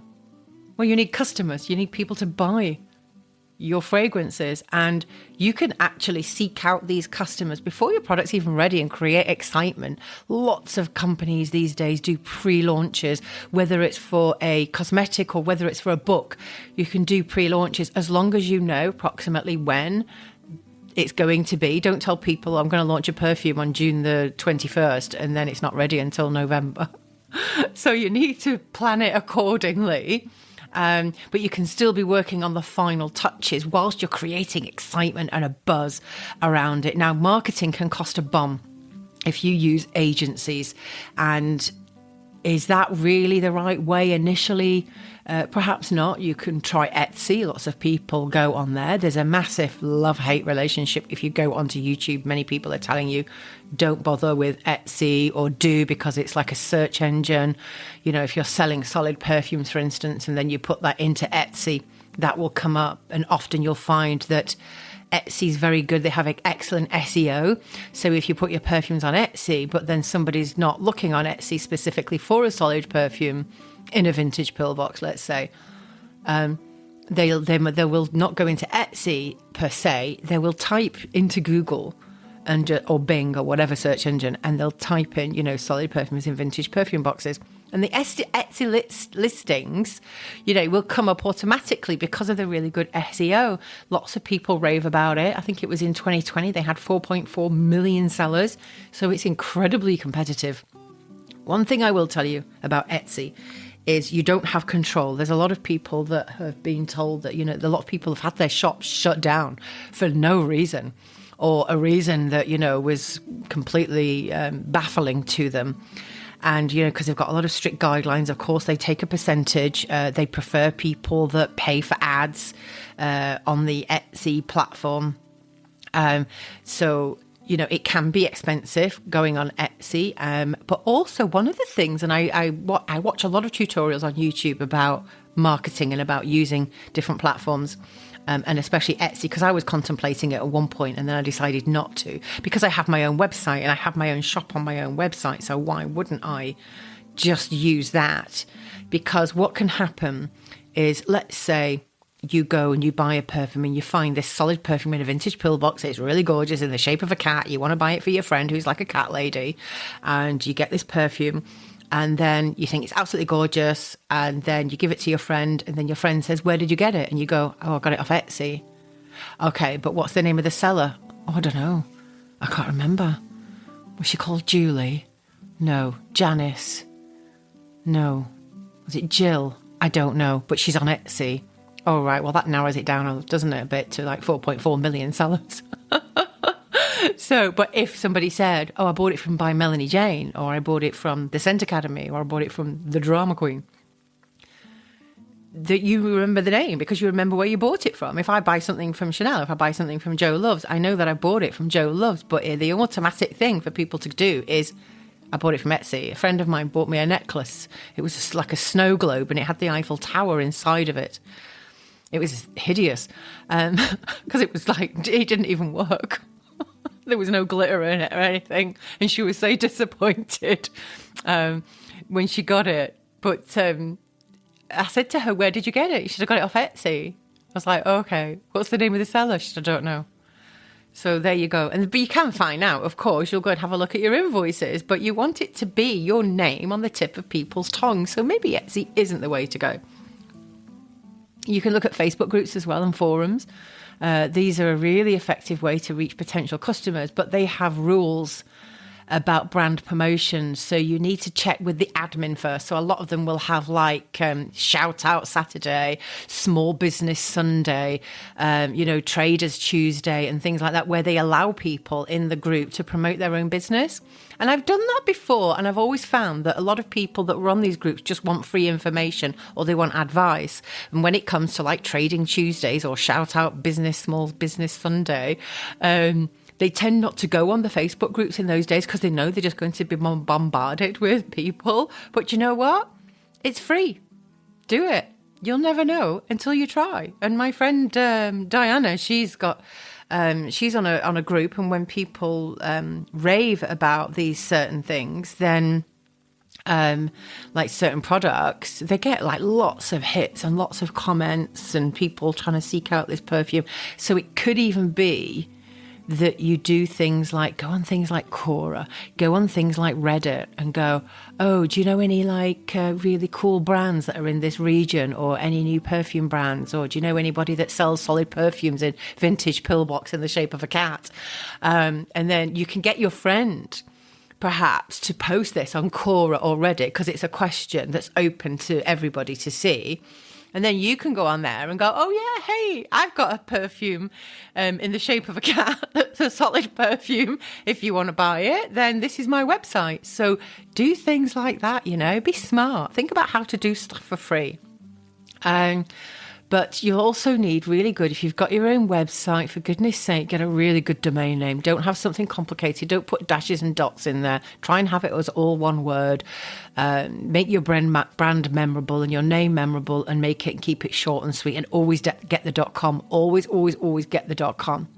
Well, you need customers. You need people to buy your fragrances, and you can actually seek out these customers before your product's even ready and create excitement. Lots of companies these days do pre-launches, whether it's for a cosmetic or whether it's for a book. You can do pre-launches as long as you know approximately when it's going to be. Don't tell people I'm going to launch a perfume on June the 21st and then it's not ready until November. So you need to plan it accordingly. But you can still be working on the final touches whilst you're creating excitement and a buzz around it. Now, marketing can cost a bomb if you use agencies. And is that really the right way initially? Perhaps not. You can try Etsy. Lots of people go on there. There's a massive love-hate relationship. If you go onto YouTube, many people are telling you don't bother with Etsy, or do, because it's like a search engine. You know, if you're selling solid perfumes, for instance, and then you put that into Etsy, that will come up. And often you'll find that Etsy is very good. They have excellent SEO. So if you put your perfumes on Etsy, but then somebody's not looking on Etsy specifically for a solid perfume in a vintage pill box, let's say, they will not go into Etsy per se. They will type into Google or Bing or whatever search engine, and they'll type in, you know, solid perfumes in vintage perfume boxes. And the Etsy listings, you know, will come up automatically because of the really good SEO. Lots of people rave about it. I think it was in 2020, they had 4.4 million sellers. So it's incredibly competitive. One thing I will tell you about Etsy is you don't have control. There's a lot of people that have been told that, you know, a lot of people have had their shops shut down for no reason, or a reason that, you know, was completely baffling to them. And, because they've got a lot of strict guidelines, of course, they take a percentage. They prefer people that pay for ads on the Etsy platform. So, it can be expensive going on Etsy. But also one of the things, and I watch a lot of tutorials on YouTube about marketing and about using different platforms. And especially Etsy, because I was contemplating it at one point and then I decided not to, because I have my own website and I have my own shop on my own website. So why wouldn't I just use that? Because what can happen is, let's say you go and you buy a perfume and you find this solid perfume in a vintage pill box. It's really gorgeous in the shape of a cat. You want to buy it for your friend who's like a cat lady, and you get this perfume. And then you think it's absolutely gorgeous. And then you give it to your friend. And then your friend says, where did you get it? And you go, oh, I got it off Etsy. Okay, but what's the name of the seller? Oh, I don't know. I can't remember. Was she called Julie? No. Janice? No. Was it Jill? I don't know. But she's on Etsy. Oh, right. Well, that narrows it down, doesn't it, a bit, to like 4.4 million sellers. So, but if somebody said, oh, I bought it from by Melanie Jane, or I bought it from the Scent Academy, or I bought it from the Drama Queen, that you remember the name because you remember where you bought it from. If I buy something from Chanel, if I buy something from Joe Loves, I know that I bought it from Joe Loves. But the automatic thing for people to do is, I bought it from Etsy. A friend of mine bought me a necklace. It was like a snow globe and it had the Eiffel Tower inside of it. It was hideous because it was like, it didn't even work. There was no glitter in it or anything. And she was so disappointed when she got it. But I said to her, where did you get it? She said, I got it off Etsy. I was like, okay, what's the name of the seller? She said, I don't know. So there you go. But you can find out, of course. You'll go and have a look at your invoices. But you want it to be your name on the tip of people's tongues. So maybe Etsy isn't the way to go. You can look at Facebook groups as well and forums. These are a really effective way to reach potential customers, but they have rules about brand promotions. So you need to check with the admin first. So a lot of them will have like Shout Out Saturday, Small Business Sunday, Traders Tuesday and things like that, where they allow people in the group to promote their own business. And I've done that before, and I've always found that a lot of people that run these groups just want free information or they want advice. And when it comes to like Trading Tuesdays or Shout Out Small Business Sunday, they tend not to go on the Facebook groups in those days because they know they're just going to be bombarded with people. But you know what? It's free. Do it. You'll never know until you try. And my friend Diana, she's on a group, and when people rave about these certain things, then like certain products, they get like lots of hits and lots of comments and people trying to seek out this perfume. So it could even be that you do things like go on things like Quora, go on things like Reddit and go, oh, do you know any like really cool brands that are in this region, or any new perfume brands, or do you know anybody that sells solid perfumes in vintage pillbox in the shape of a cat? And then you can get your friend perhaps to post this on Quora or Reddit because it's a question that's open to everybody to see. And then you can go on there and go, oh, yeah, hey, I've got a perfume in the shape of a cat that's a solid perfume. If you want to buy it, then this is my website. So do things like that, be smart. Think about how to do stuff for free. But you'll also need really good, if you've got your own website, for goodness sake, get a really good domain name. Don't have something complicated. Don't put dashes and dots in there. Try and have it as all one word. Make your brand memorable and your name memorable, and make it and keep it short and sweet, and always get the .com. Always, always, always get the .com.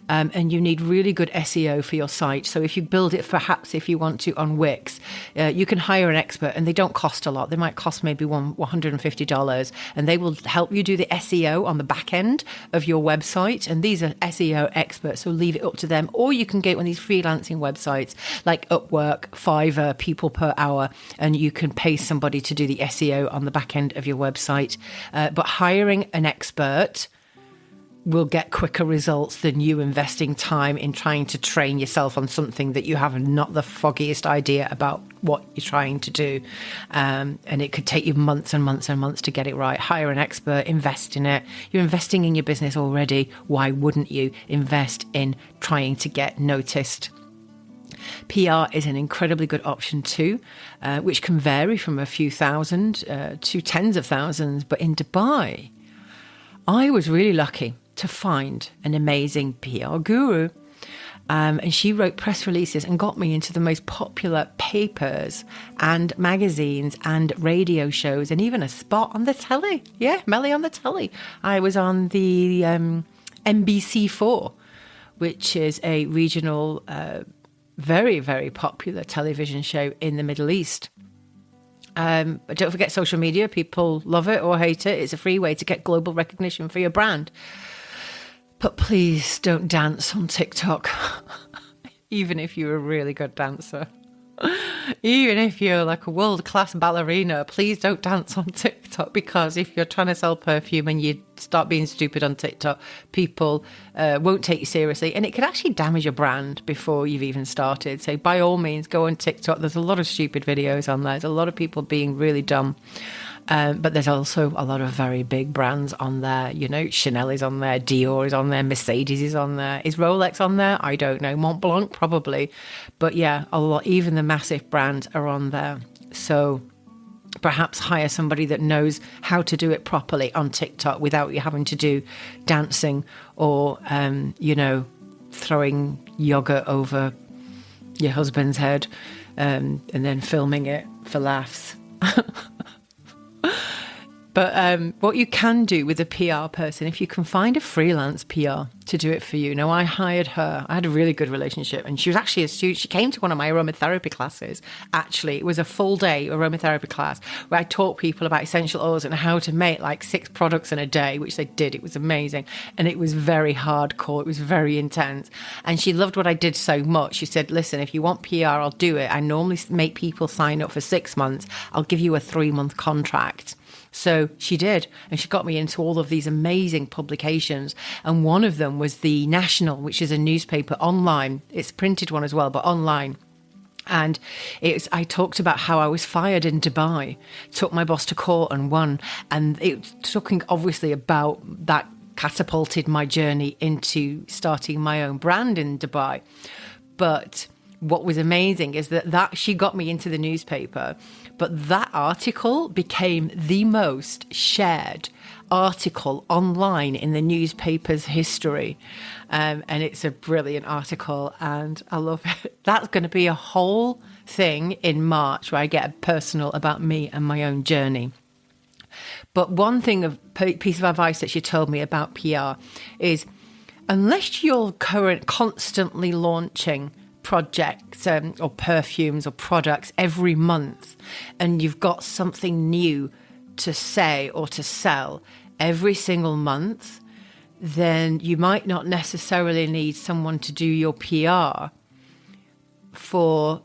And you need really good SEO for your site. So if you build it, perhaps if you want to, on Wix, you can hire an expert, and they don't cost a lot. They might cost maybe $150, and they will help you do the SEO on the back end of your website. And these are SEO experts, so leave it up to them. Or you can get one of these freelancing websites like Upwork, Fiverr, people per hour, and you can pay somebody to do the SEO on the back end of your website. But hiring an expert will get quicker results than you investing time in trying to train yourself on something that you have not the foggiest idea about what you're trying to do. And it could take you months and months and months to get it right. Hire an expert, invest in it. You're investing in your business already. Why wouldn't you invest in trying to get noticed? PR is an incredibly good option too, which can vary from a few thousand to tens of thousands. But in Dubai, I was really lucky to find an amazing PR guru. And she wrote press releases and got me into the most popular papers and magazines and radio shows and even a spot on the telly. Yeah, Melly on the telly. I was on the NBC4, which is a regional, very, very popular television show in the Middle East. But don't forget social media. People love it or hate it. It's a free way to get global recognition for your brand. But please don't dance on TikTok, even if you're a really good dancer. Even if you're like a world-class ballerina, please don't dance on TikTok, because if you're trying to sell perfume and you start being stupid on TikTok, people won't take you seriously, and it could actually damage your brand before you've even started. So by all means, go on TikTok. There's a lot of stupid videos on there. There's a lot of people being really dumb. But there's also a lot of very big brands on there. You know, Chanel is on there, Dior is on there, Mercedes is on there. Is Rolex on there? I don't know. Mont Blanc, probably. But yeah, a lot. Even the massive brands are on there. So perhaps hire somebody that knows how to do it properly on TikTok without you having to do dancing or, throwing yogurt over your husband's head and then filming it for laughs. But what you can do with a PR person, if you can find a freelance PR to do it for you. Now, I hired her. I had a really good relationship. And she was actually a student. She came to one of my aromatherapy classes. Actually, it was a full day aromatherapy class where I taught people about essential oils and how to make like 6 products in a day, which they did. It was amazing. And it was very hardcore. It was very intense. And she loved what I did so much. She said, listen, if you want PR, I'll do it. I normally make people sign up for 6 months. I'll give you a 3-month contract. So she did, and she got me into all of these amazing publications. And one of them was The National, which is a newspaper online. It's a printed one as well, but online. And I talked about how I was fired in Dubai, took my boss to court and won. And it was talking obviously about that catapulted my journey into starting my own brand in Dubai. But what was amazing is that she got me into the newspaper, but that article became the most shared article online in the newspaper's history. And it's a brilliant article and I love it. That's going to be a whole thing in March where I get personal about me and my own journey. But one piece of advice that she told me about PR is, unless you're constantly launching projects or perfumes or products every month and you've got something new to say or to sell every single month, then you might not necessarily need someone to do your PR for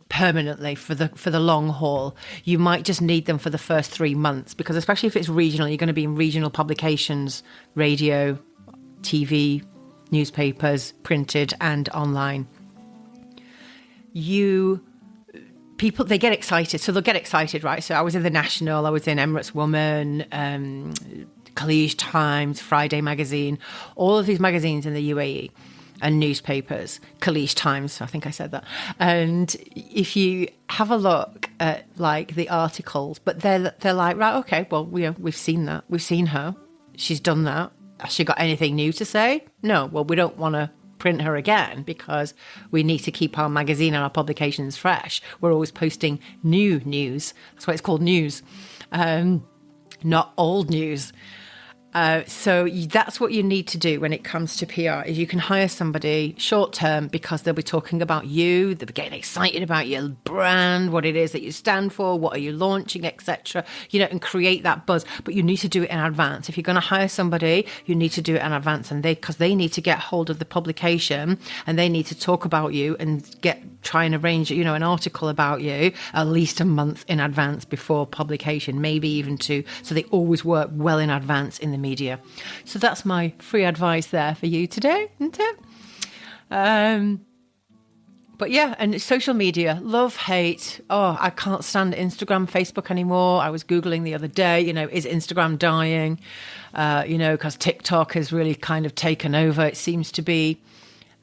permanently for the long haul. You might just need them for the first 3 months, because especially if it's regional, you're going to be in regional publications, radio, TV, newspapers, printed and online. People, they get excited. So they'll get excited, right? So I was in The National, I was in Emirates Woman, Khaleej Times, Friday Magazine, all of these magazines in the UAE and newspapers, Khaleej Times, I think I said that. And if you have a look at like the articles, but they're like, right, okay, well, we've seen that. We've seen her. She's done that. Has she got anything new to say? No. Well, we don't want to print her again because we need to keep our magazine and our publications fresh. We're always posting new news. That's why it's called news, not old news. So that's what you need to do when it comes to PR, is you can hire somebody short term because they'll be talking about you, they'll be getting excited about your brand, what it is that you stand for, what are you launching, etc. And create that buzz. But you need to do it in advance. If you're going to hire somebody, you need to do it in advance, and because they need to get hold of the publication and they need to talk about you and try and arrange, an article about you at least a month in advance before publication, maybe even 2. So they always work well in advance in the media. So that's my free advice there for you today, isn't it? But yeah, and social media, love, hate. Oh, I can't stand Instagram, Facebook anymore. I was Googling the other day, is Instagram dying? Because TikTok has really kind of taken over. It seems to be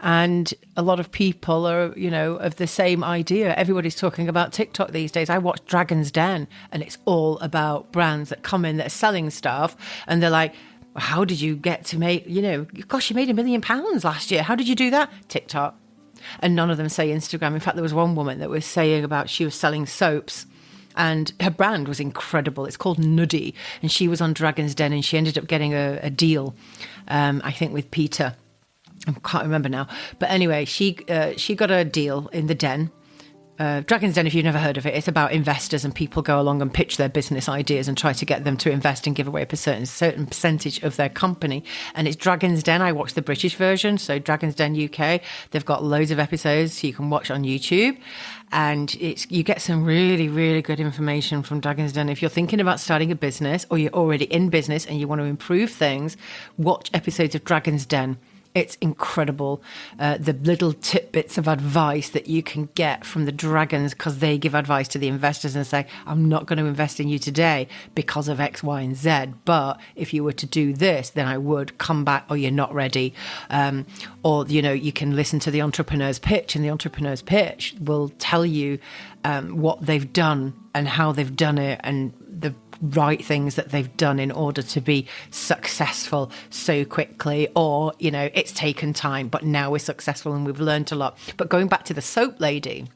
And a lot of people are, of the same idea. Everybody's talking about TikTok these days. I watch Dragon's Den, and it's all about brands that come in that are selling stuff. And they're like, how did you get to make, gosh, you made £1 million last year. How did you do that? TikTok. And none of them say Instagram. In fact, there was one woman that was saying about she was selling soaps. And her brand was incredible. It's called Nuddy. And she was on Dragon's Den, and she ended up getting a deal, I think, with Peter. I can't remember now. But anyway, she got a deal in the Den. Dragon's Den, if you've never heard of it, it's about investors, and people go along and pitch their business ideas and try to get them to invest and give away a certain percentage of their company. And it's Dragon's Den. I watched the British version, so Dragon's Den UK. They've got loads of episodes you can watch on YouTube. And you get some really, really good information from Dragon's Den. If you're thinking about starting a business, or you're already in business and you want to improve things, watch episodes of Dragon's Den. It's incredible, the little tidbits of advice that you can get from the dragons, because they give advice to the investors and say, I'm not going to invest in you today because of X, Y, and Z. But if you were to do this, then I would come back, or you're not ready. Or, you can listen to the entrepreneur's pitch, and the entrepreneur's pitch will tell you what they've done and how they've done it, and the right things that they've done in order to be successful so quickly. Or, it's taken time, but now we're successful and we've learned a lot. But going back to the soap lady,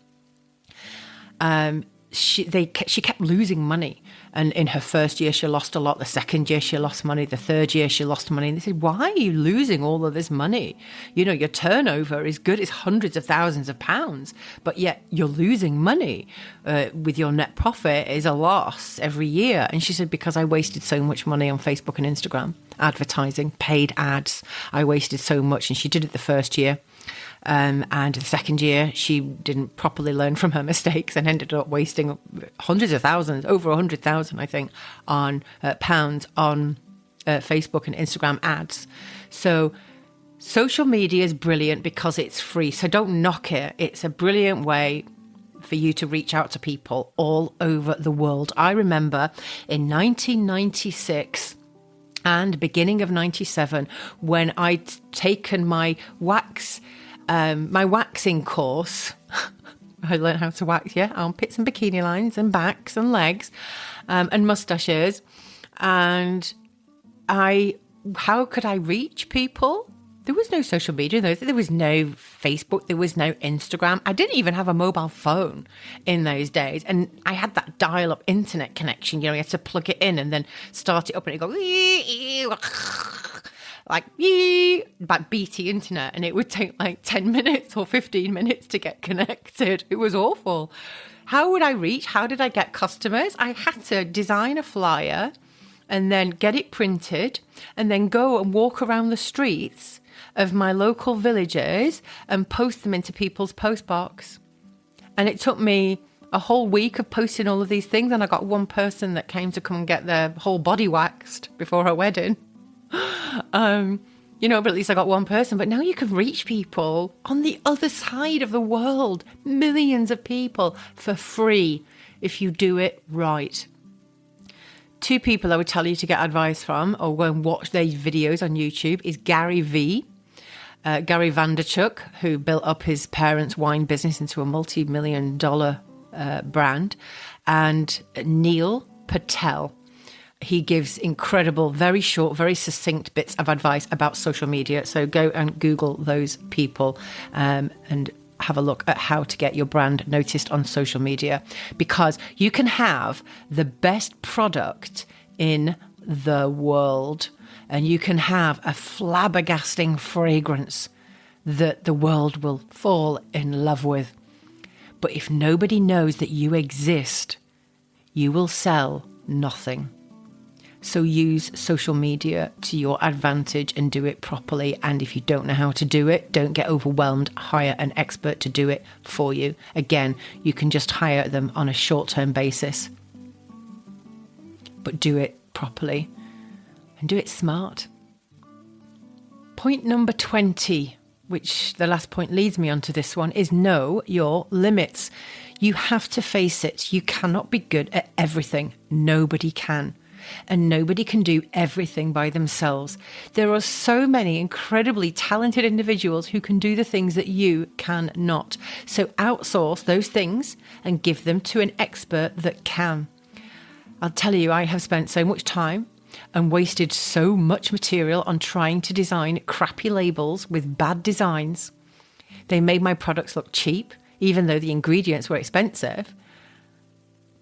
she kept losing money. And in her first year, she lost a lot. The second year, she lost money. The third year, she lost money. And they said, why are you losing all of this money? Your turnover is good. It's hundreds of thousands of pounds. But yet you're losing money with your net profit is a loss every year. And she said, because I wasted so much money on Facebook and Instagram, advertising, paid ads. I wasted so much. And she did it the first year. And the second year, she didn't properly learn from her mistakes and ended up wasting hundreds of thousands, over 100,000, I think, on pounds on Facebook and Instagram ads. So social media is brilliant because it's free. So don't knock it. It's a brilliant way for you to reach out to people all over the world. I remember in 1996 and beginning of 97, when I'd taken my waxing course. I learned how to wax, armpits and bikini lines and backs and legs and mustaches. And how could I reach people? There was no social media. There was no Facebook. There was no Instagram. I didn't even have a mobile phone in those days. And I had that dial-up internet connection. You had to plug it in and then start it up, and it go like BT internet, and it would take like 10 minutes or 15 minutes to get connected. It was awful. How would I reach? How did I get customers? I had to design a flyer and then get it printed and then go and walk around the streets of my local villages and post them into people's postbox. And it took me a whole week of posting all of these things, and I got one person that came to come and get their whole body waxed before her wedding. But at least I got one person. But now you can reach people on the other side of the world, millions of people, for free if you do it right. 2 people I would tell you to get advice from, or go and watch their videos on YouTube, is Gary Vaynerchuk, who built up his parents' wine business into a multi-million-dollar brand, and Neil Patel. He gives incredible, very short, very succinct bits of advice about social media. So go and Google those people and have a look at how to get your brand noticed on social media, because you can have the best product in the world and you can have a flabbergasting fragrance that the world will fall in love with. But if nobody knows that you exist, you will sell nothing. So use social media to your advantage and do it properly. And if you don't know how to do it, don't get overwhelmed. Hire an expert to do it for you. Again, you can just hire them on a short-term basis. But do it properly and do it smart. Point number 20, which the last point leads me onto this one, is know your limits. You have to face it. You cannot be good at everything. Nobody can. and nobody can do everything by themselves. There are so many incredibly talented individuals who can do the things that you cannot. So outsource those things and give them to an expert that can. I'll tell you, I have spent so much time and wasted so much material on trying to design crappy labels with bad designs. They made my products look cheap, even though the ingredients were expensive.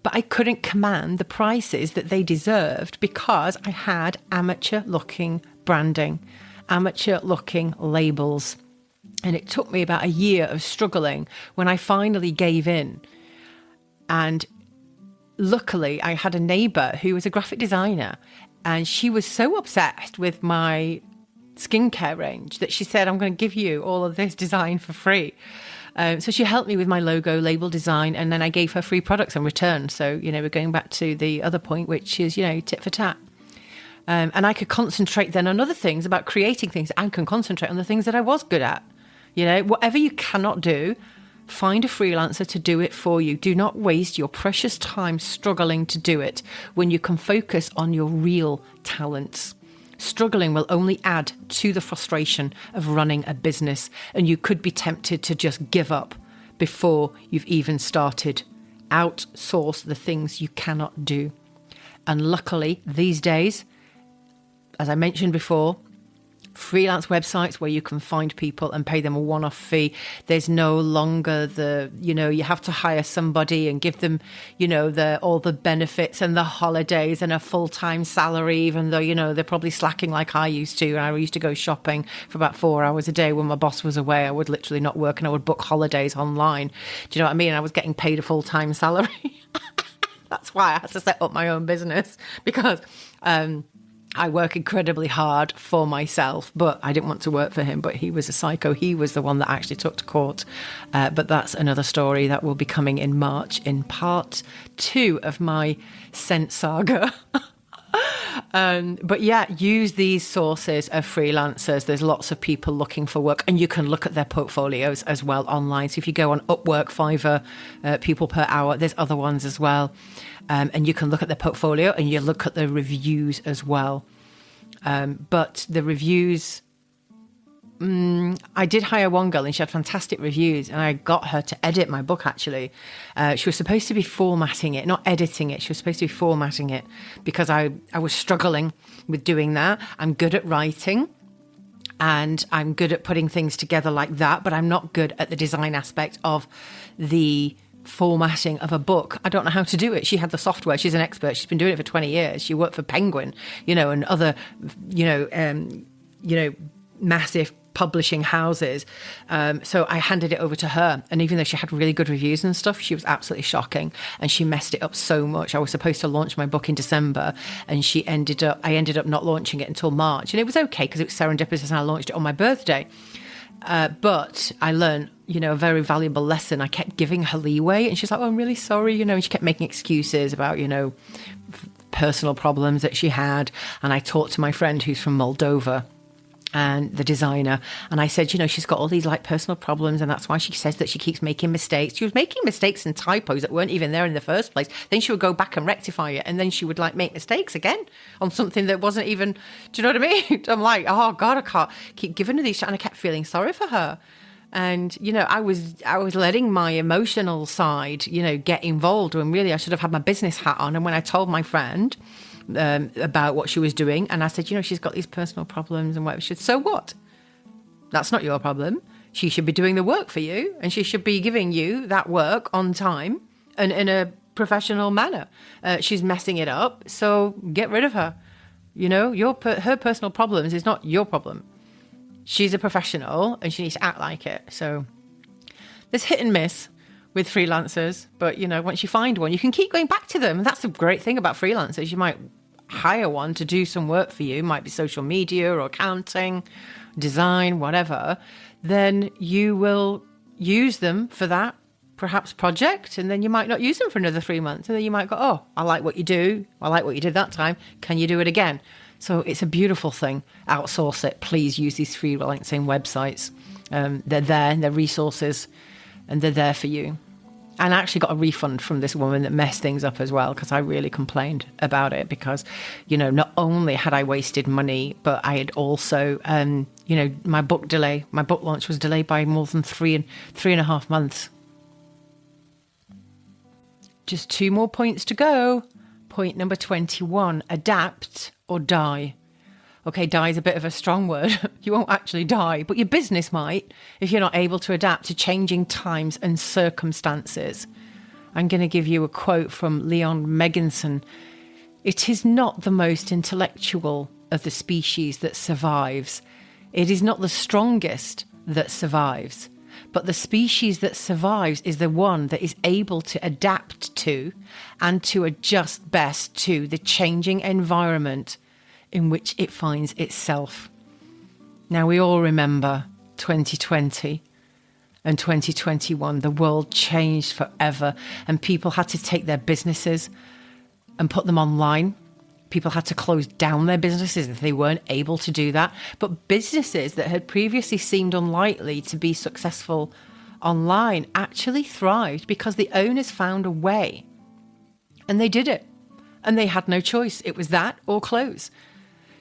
But I couldn't command the prices that they deserved because I had amateur-looking branding, amateur-looking labels. And it took me about a year of struggling when I finally gave in. And luckily, I had a neighbour who was a graphic designer, and she was so obsessed with my skincare range that she said, I'm going to give you all of this design for free. So she helped me with my logo label design, and then I gave her free products in return. So, we're going back to the other point, which is, tit for tat. And I could concentrate then on other things about creating things. I can concentrate on the things that I was good at. Whatever you cannot do, find a freelancer to do it for you. Do not waste your precious time struggling to do it when you can focus on your real talents. Struggling will only add to the frustration of running a business, and you could be tempted to just give up before you've even started. Outsource the things you cannot do. And luckily, these days, as I mentioned before, freelance websites where you can find people and pay them a one-off fee. There's no longer you have to hire somebody and give them, all the benefits and the holidays and a full-time salary, even though, they're probably slacking like I used to. And I used to go shopping for about 4 hours a day when my boss was away. I would literally not work and I would book holidays online. Do you know what I mean? I was getting paid a full-time salary. That's why I had to set up my own business, because, I work incredibly hard for myself, but I didn't want to work for him. But he was a psycho. He was the one that actually took to court. But that's another story that will be coming in March in part 2 of my scent saga. But yeah, use these sources of freelancers. There's lots of people looking for work, and you can look at their portfolios as well online. So if you go on Upwork, Fiverr, people per hour, there's other ones as well. And you can look at their portfolio and you look at the reviews as well. But the reviews, I did hire one girl and she had fantastic reviews, and I got her to edit my book, actually. She was supposed to be formatting it, not editing it. She was supposed to be formatting it because I was struggling with doing that. I'm good at writing and I'm good at putting things together like that, but I'm not good at the design aspect of the formatting of a book. I don't know how to do it. She had the software. She's an expert. She's been doing it for 20 years. She worked for Penguin, and other, massive publishing houses. So I handed it over to her. And even though she had really good reviews and stuff, she was absolutely shocking. And she messed it up so much. I was supposed to launch my book in December, and I ended up not launching it until March. And it was okay because it was serendipitous and I launched it on my birthday. But I learned, a very valuable lesson. I kept giving her leeway, and she's like, oh, I'm really sorry, and she kept making excuses about, personal problems that she had. And I talked to my friend who's from Moldova, and the designer, and I said, she's got all these personal problems, and that's why she says that she keeps making mistakes. She was making mistakes and typos that weren't even there in the first place. Then she would go back and rectify it, and then she would make mistakes again on something that wasn't even, do you know what I mean? I'm like, oh God, I can't keep giving her these, and I kept feeling sorry for her. And, I was letting my emotional side, get involved, when really I should have had my business hat on. And when I told my friend about what she was doing, and I said, she's got these personal problems and whatever, she said, so what? That's not your problem. She should be doing the work for you, and she should be giving you that work on time and in a professional manner. She's messing it up, so get rid of her. Her personal problems is not your problem. She's a professional and she needs to act like it. So there's hit and miss with freelancers, but once you find one, you can keep going back to them. And that's the great thing about freelancers. You might hire one to do some work for you. It might be social media or accounting, design, whatever. Then you will use them for that perhaps project, and then you might not use them for another 3 months. And then you might go, oh, I like what you do. I like what you did that time. Can you do it again? So it's a beautiful thing. Outsource it. Please use these freelancing websites. They're there, and they're resources, and they're there for you. And I actually got a refund from this woman that messed things up as well, because I really complained about it because, not only had I wasted money, but I had also, my book launch was delayed by more than 3.5 months. Just 2 more points to go. Point number 21, adapt or die. Okay, die is a bit of a strong word. You won't actually die, but your business might if you're not able to adapt to changing times and circumstances. I'm going to give you a quote from Leon Megginson. It is not the most intellectual of the species that survives. It is not the strongest that survives. But the species that survives is the one that is able to adapt to and to adjust best to the changing environment in which it finds itself. Now, we all remember 2020 and 2021. The world changed forever, and people had to take their businesses and put them online. People had to close down their businesses if they weren't able to do that. But businesses that had previously seemed unlikely to be successful online actually thrived because the owners found a way. And they did it. And they had no choice. It was that or close.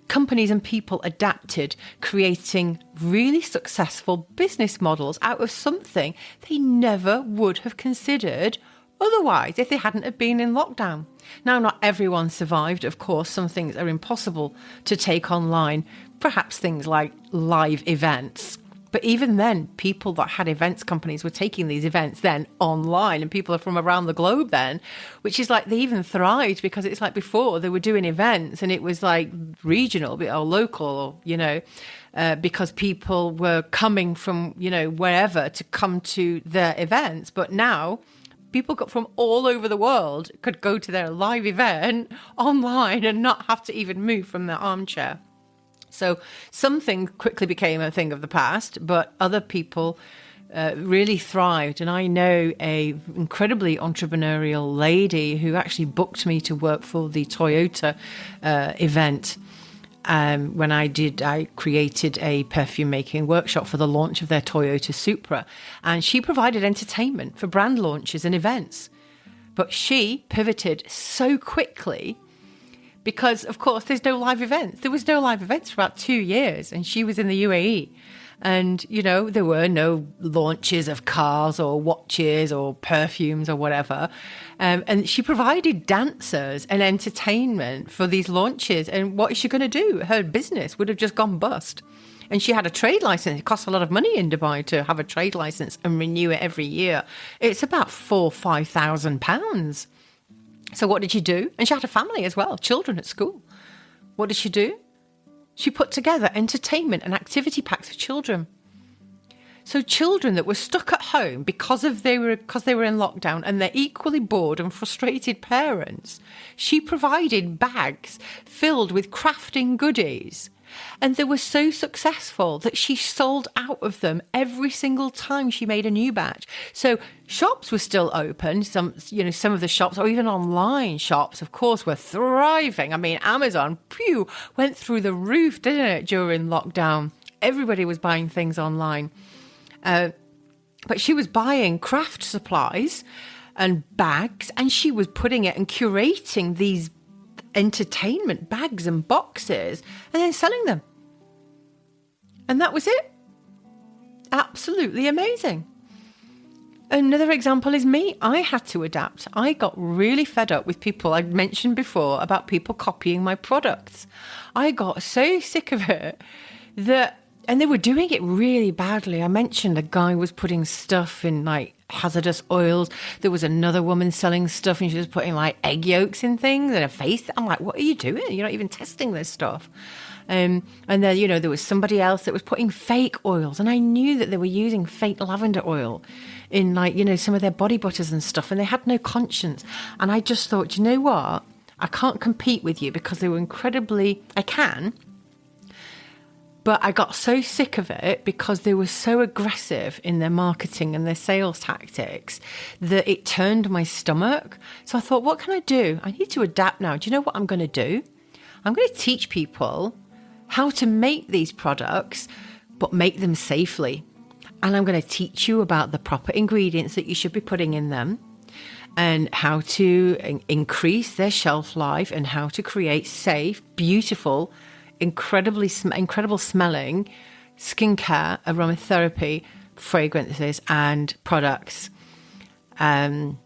Companies and people adapted, creating really successful business models out of something they never would have considered otherwise if they hadn't have been in lockdown. Now, not everyone survived. Of course, some things are impossible to take online, perhaps things like live events. But even then, people that had events companies were taking these events then online, and people are from around the globe then, which is like they even thrived because it's like before they were doing events and it was like regional or local, because people were coming from, wherever to come to their events. But now people from all over the world could go to their live event online and not have to even move from their armchair. So something quickly became a thing of the past, but other people really thrived. And I know a incredibly entrepreneurial lady who actually booked me to work for the Toyota event. When I created a perfume making workshop for the launch of their Toyota Supra, and she provided entertainment for brand launches and events. But she pivoted so quickly because, of course, there's no live events. There was no live events for about 2 years, and she was in the UAE. And, there were no launches of cars or watches or perfumes or whatever. And she provided dancers and entertainment for these launches. And what is she going to do? Her business would have just gone bust. And she had a trade license. It costs a lot of money in Dubai to have a trade license and renew it every year. It's about £4,000-5,000. So what did she do? And she had a family as well, children at school. What did she do? She put together entertainment and activity packs for children. So children that were stuck at home because they were in lockdown and they're equally bored and frustrated parents, she provided bags filled with crafting goodies. And they were so successful that she sold out of them every single time she made a new batch. So shops were still open. Some of the shops, or even online shops, of course, were thriving. I mean, Amazon, went through the roof, didn't it, during lockdown? Everybody was buying things online. But she was buying craft supplies and bags, and she was putting it and curating these entertainment bags and boxes and then selling them. And that was it. Absolutely amazing. Another example is me. I had to adapt. I got really fed up with people. I mentioned before about people copying my products. I got so sick of it and they were doing it really badly. I mentioned a guy was putting stuff in like hazardous oils. There was another woman selling stuff and she was putting like egg yolks in things and a face. I'm like, what are you doing? You're not even testing this stuff. And then, there was somebody else that was putting fake oils. And I knew that they were using fake lavender oil in some of their body butters and stuff. And they had no conscience. And I just thought, you know what? I can't compete with you because they were I can. But I got so sick of it because they were so aggressive in their marketing and their sales tactics that it turned my stomach. So I thought, what can I do? I need to adapt now. Do you know what I'm going to do? I'm going to teach people how to make these products, but make them safely. And I'm going to teach you about the proper ingredients that you should be putting in them. and how to increase their shelf life and how to create safe, beautiful, incredible smelling skincare, aromatherapy, fragrances and products. And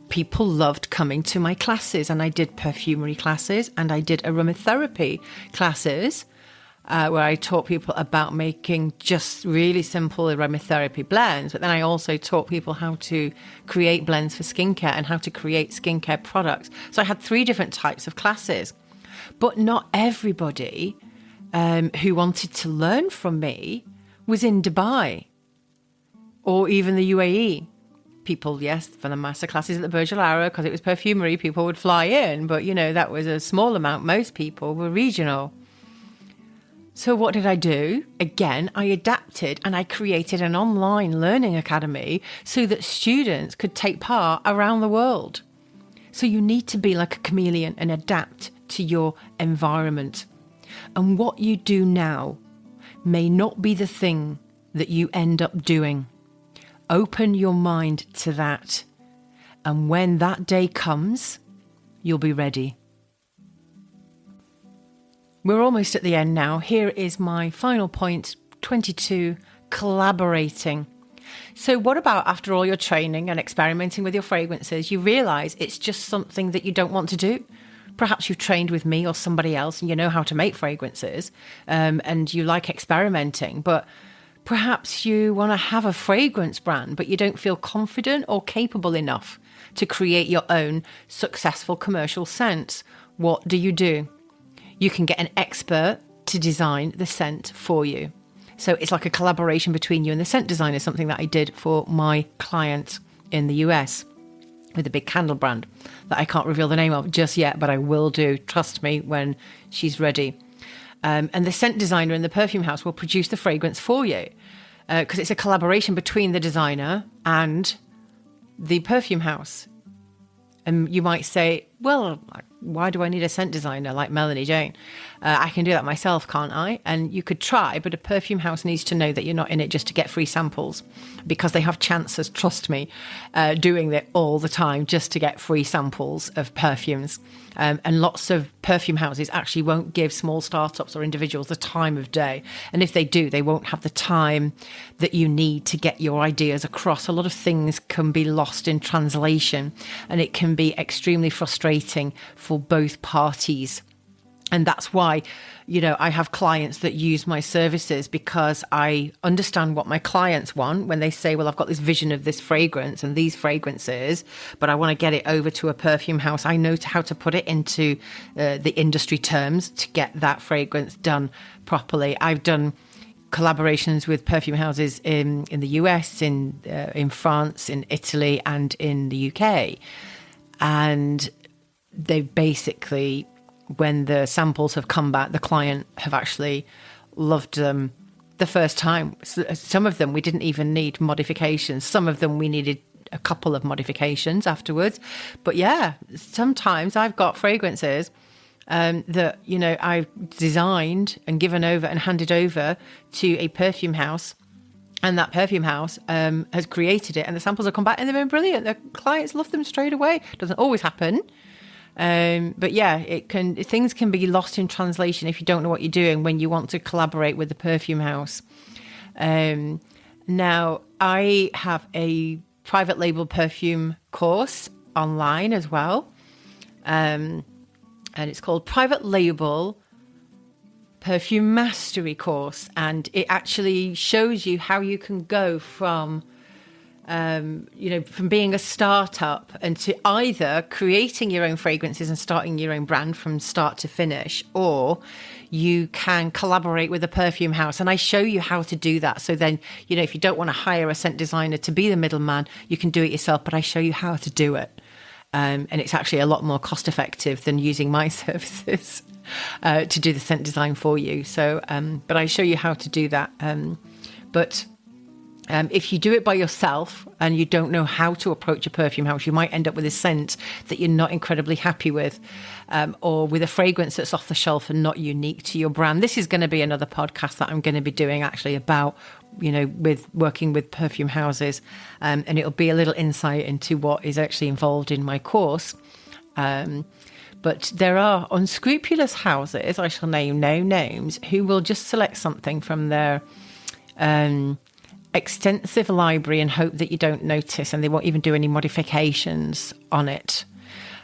people loved coming to my classes, and I did perfumery classes and I did aromatherapy classes where I taught people about making just really simple aromatherapy blends. But then I also taught people how to create blends for skincare and how to create skincare products. So I had 3 different types of classes. But not everybody who wanted to learn from me was in Dubai or even the UAE. People, yes, for the master classes at the Burj Al Arab, because it was perfumery, people would fly in. But, that was a small amount. Most people were regional. So what did I do? Again, I adapted and I created an online learning academy so that students could take part around the world. So you need to be like a chameleon and adapt to your environment. And what you do now may not be the thing that you end up doing. Open your mind to that. And when that day comes, you'll be ready. We're almost at the end now. Here is my final point, 22, collaborating. So what about after all your training and experimenting with your fragrances, you realise it's just something that you don't want to do? Perhaps you've trained with me or somebody else and you know how to make fragrances and you like experimenting, but perhaps you want to have a fragrance brand, but you don't feel confident or capable enough to create your own successful commercial scents. What do? You can get an expert to design the scent for you. So it's like a collaboration between you and the scent designer, something that I did for my client in the US with a big candle brand that I can't reveal the name of just yet, but I will do. Trust me when she's ready. And the scent designer in the perfume house will produce the fragrance for you because it's a collaboration between the designer and the perfume house. And you might say, well, why do I need a scent designer like Melanie Jane? I can do that myself, can't I? And you could try, but a perfume house needs to know that you're not in it just to get free samples because they have chances, trust me, doing that all the time just to get free samples of perfumes. And lots of perfume houses actually won't give small startups or individuals the time of day. And if they do, they won't have the time that you need to get your ideas across. A lot of things can be lost in translation and it can be extremely frustrating for both parties. And that's why, I have clients that use my services because I understand what my clients want when they say, well, I've got this vision of this fragrance and these fragrances, but I want to get it over to a perfume house. I know how to put it into the industry terms to get that fragrance done properly. I've done collaborations with perfume houses in the US, in France, in Italy, and in the UK. And they basically, when the samples have come back, the client have actually loved them the first time. Some of them we didn't even need modifications. Some of them we needed a couple of modifications afterwards. But yeah, sometimes I've got fragrances that, I've designed and given over and handed over to a perfume house. And that perfume house has created it and the samples have come back and they've been brilliant. The clients love them straight away. Doesn't always happen. But yeah, things can be lost in translation if you don't know what you're doing when you want to collaborate with the perfume house. Now, I have a private label perfume course online as well. And it's called Private Label Perfume Mastery Course. And it actually shows you how you can go from being a startup and to either creating your own fragrances and starting your own brand from start to finish, or you can collaborate with a perfume house. And I show you how to do that. So then, if you don't want to hire a scent designer to be the middleman, you can do it yourself, but I show you how to do it. And it's actually a lot more cost effective than using my services to do the scent design for you. So, but I show you how to do that. But If you do it by yourself and you don't know how to approach a perfume house, you might end up with a scent that you're not incredibly happy with, or with a fragrance that's off the shelf and not unique to your brand. This is going to be another podcast that I'm going to be doing actually about, with working with perfume houses, and it'll be a little insight into what is actually involved in my course. But there are unscrupulous houses, I shall name no names, who will just select something from their extensive library and hope that you don't notice, and they won't even do any modifications on it.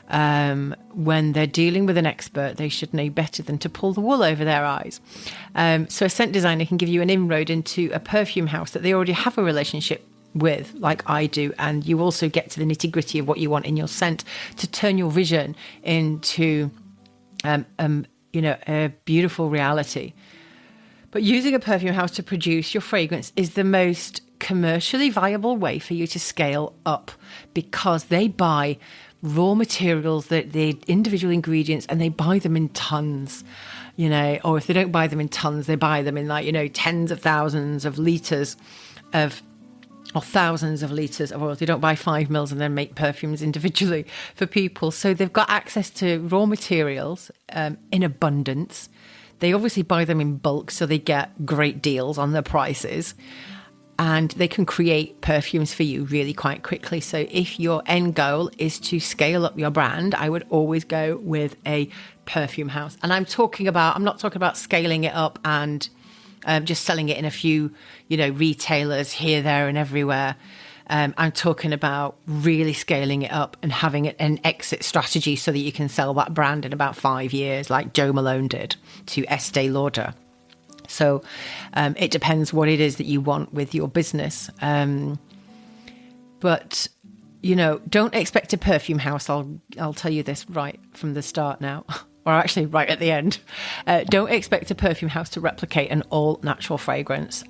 When they're dealing with an expert, they should know better than to pull the wool over their eyes. So a scent designer can give you an inroad into a perfume house that they already have a relationship with, like I do, and you also get to the nitty-gritty of what you want in your scent to turn your vision into a beautiful reality. But using a perfume house to produce your fragrance is the most commercially viable way for you to scale up, because they buy raw materials, the individual ingredients, and they buy them in tons, or if they don't buy them in tons, they buy them in tens of thousands of litres or thousands of litres of oil. They don't buy 5 mils and then make perfumes individually for people. So they've got access to raw materials in abundance. They obviously buy them in bulk, so they get great deals on their prices, and they can create perfumes for you really quite quickly. So if your end goal is to scale up your brand, I would always go with a perfume house. And I'm not talking about scaling it up and just selling it in a few, retailers here, there, and everywhere. I'm talking about really scaling it up and having an exit strategy so that you can sell that brand in about 5 years, like Joe Malone did to Estee Lauder. So it depends what it is that you want with your business. But, don't expect a perfume house. I'll tell you this right from the start now. Or actually right at the end. Don't expect a perfume house to replicate an all-natural fragrance.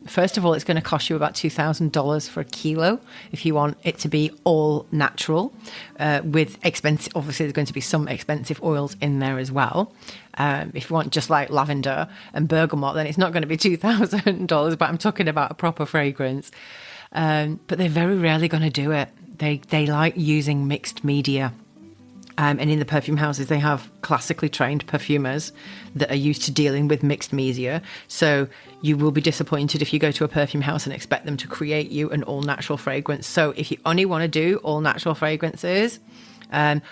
First of all, it's going to cost you about $2,000 for a kilo if you want it to be all-natural, with expensive, obviously there's going to be some expensive oils in there as well. If you want just like lavender and bergamot, then it's not going to be $2,000, but I'm talking about a proper fragrance. But they're very rarely going to do it. They like using mixed media. And in the perfume houses, they have classically trained perfumers that are used to dealing with mixed media. So you will be disappointed if you go to a perfume house and expect them to create you an all-natural fragrance. So if you only want to do all-natural fragrances,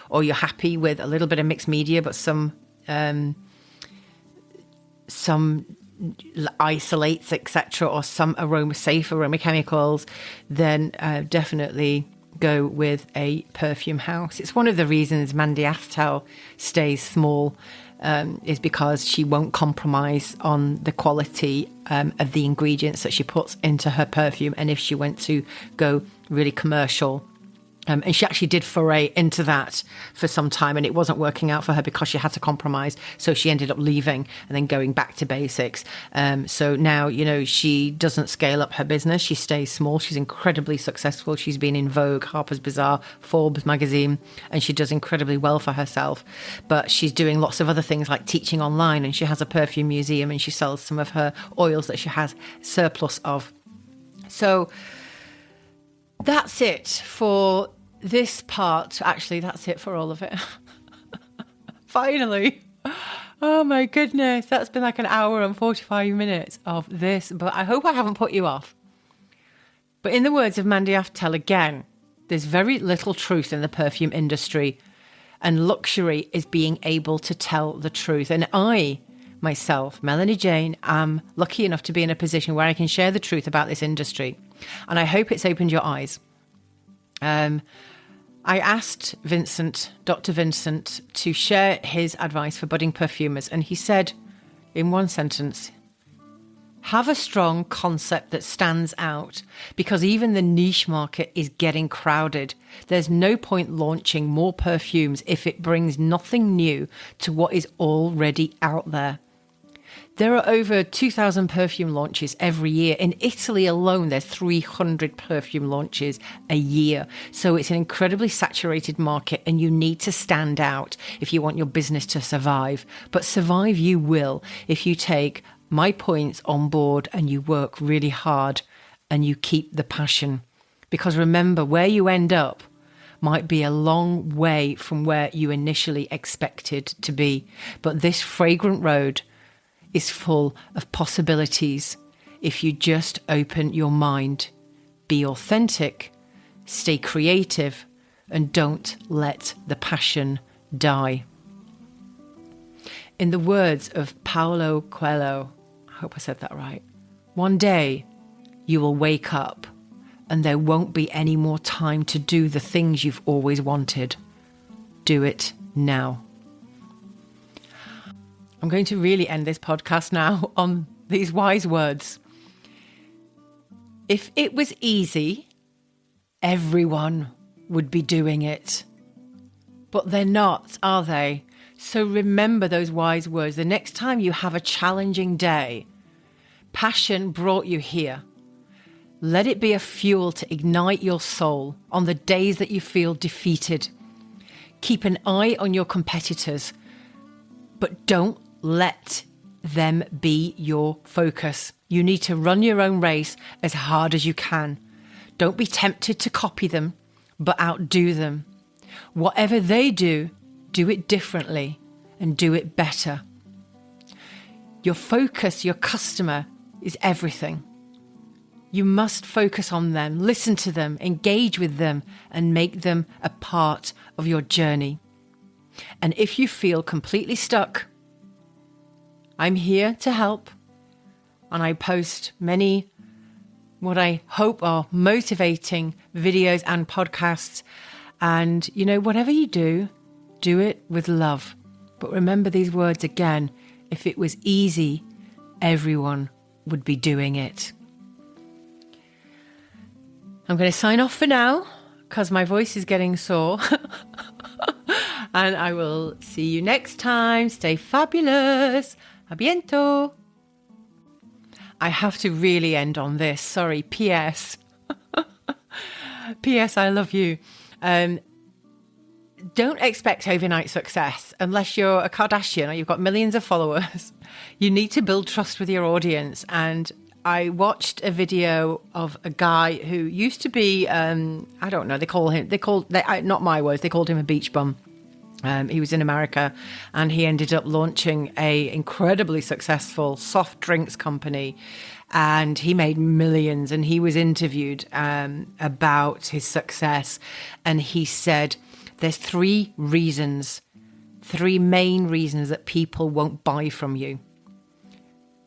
or you're happy with a little bit of mixed media, but some isolates, etc., or some safe aroma chemicals, then definitely go with a perfume house. It's one of the reasons Mandy Aftel stays small, is because she won't compromise on the quality of the ingredients that she puts into her perfume. And if she went to go really commercial, and she actually did foray into that for some time, and it wasn't working out for her because she had to compromise. So she ended up leaving and then going back to basics. So now, she doesn't scale up her business. She stays small. She's incredibly successful. She's been in Vogue, Harper's Bazaar, Forbes magazine, and she does incredibly well for herself. But she's doing lots of other things like teaching online, and she has a perfume museum, and she sells some of her oils that she has surplus of. So that's it for this part. Actually, that's it for all of it. Finally. Oh my goodness. That's been like an hour and 45 minutes of this, but I hope I haven't put you off. But in the words of Mandy Aftel again, there's very little truth in the perfume industry, and luxury is being able to tell the truth. And I, myself, Melanie Jane, am lucky enough to be in a position where I can share the truth about this industry. And I hope it's opened your eyes. I asked Dr. Vincent, to share his advice for budding perfumers, and he said in one sentence, have a strong concept that stands out, because even the niche market is getting crowded. There's no point launching more perfumes if it brings nothing new to what is already out there. There are over 2,000 perfume launches every year. In Italy alone, there's 300 perfume launches a year. So it's an incredibly saturated market, and you need to stand out if you want your business to survive. But survive you will if you take my points on board and you work really hard and you keep the passion. Because remember, where you end up might be a long way from where you initially expected to be. But this fragrant road is full of possibilities if you just open your mind, be authentic, stay creative, and don't let the passion die. In the words of Paulo Coelho, I hope I said that right, one day you will wake up and there won't be any more time to do the things you've always wanted. Do it now. I'm going to really end this podcast now on these wise words. If it was easy, everyone would be doing it. But they're not, are they? So remember those wise words. The next time you have a challenging day, passion brought you here. Let it be a fuel to ignite your soul on the days that you feel defeated. Keep an eye on your competitors, but don't let them be your focus. You need to run your own race as hard as you can. Don't be tempted to copy them, but outdo them. Whatever they do, do it differently and do it better. Your focus, your customer, is everything. You must focus on them, listen to them, engage with them, and make them a part of your journey. And if you feel completely stuck, I'm here to help. And I post many, what I hope are motivating videos and podcasts. And, whatever you do, do it with love. But remember these words again. If it was easy, everyone would be doing it. I'm going to sign off for now because my voice is getting sore. And I will see you next time. Stay fabulous. A biento. I have to really end on this. Sorry. P.S. P.S. I love you. Don't expect overnight success unless you're a Kardashian or you've got millions of followers. You need to build trust with your audience. And I watched a video of a guy who used to be, I don't know, not my words, they called him a beach bum. He was in America and he ended up launching a incredibly successful soft drinks company and he made millions, and he was interviewed about his success. And he said, there's three main reasons that people won't buy from you.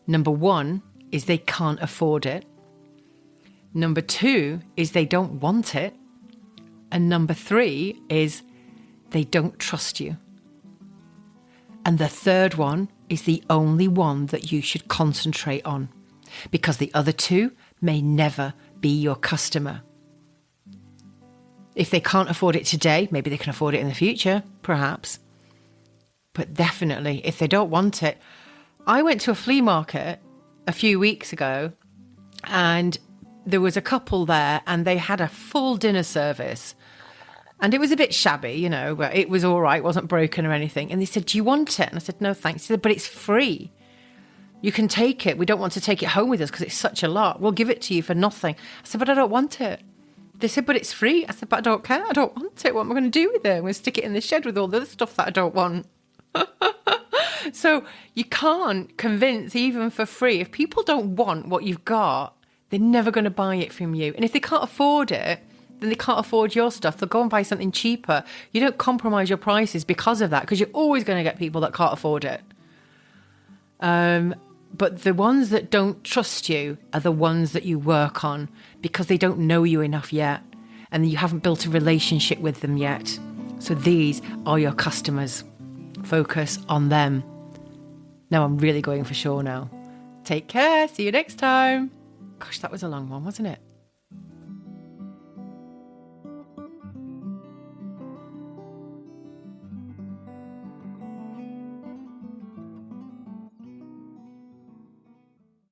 Number one is they can't afford it. Number two is they don't want it. And number three is they don't trust you. And the third one is the only one that you should concentrate on, because the other two may never be your customer. If they can't afford it today, maybe they can afford it in the future, perhaps. But definitely, if they don't want it. I went to a flea market a few weeks ago and there was a couple there and they had a full dinner service. And it was a bit shabby, but it was all right. It wasn't broken or anything. And they said, do you want it? And I said, no, thanks. He said, but it's free. You can take it. We don't want to take it home with us because it's such a lot. We'll give it to you for nothing. I said, but I don't want it. They said, but it's free. I said, but I don't care. I don't want it. What am I going to do with it? I'm going to stick it in the shed with all the other stuff that I don't want. So you can't convince even for free. If people don't want what you've got, they're never going to buy it from you. And if they can't afford it, then they can't afford your stuff. They'll go and buy something cheaper. You don't compromise your prices because of that, because you're always going to get people that can't afford it. But the ones that don't trust you are the ones that you work on because they don't know you enough yet and you haven't built a relationship with them yet. So these are your customers. Focus on them. Now I'm really going for sure now. Take care. See you next time. Gosh, that was a long one, wasn't it?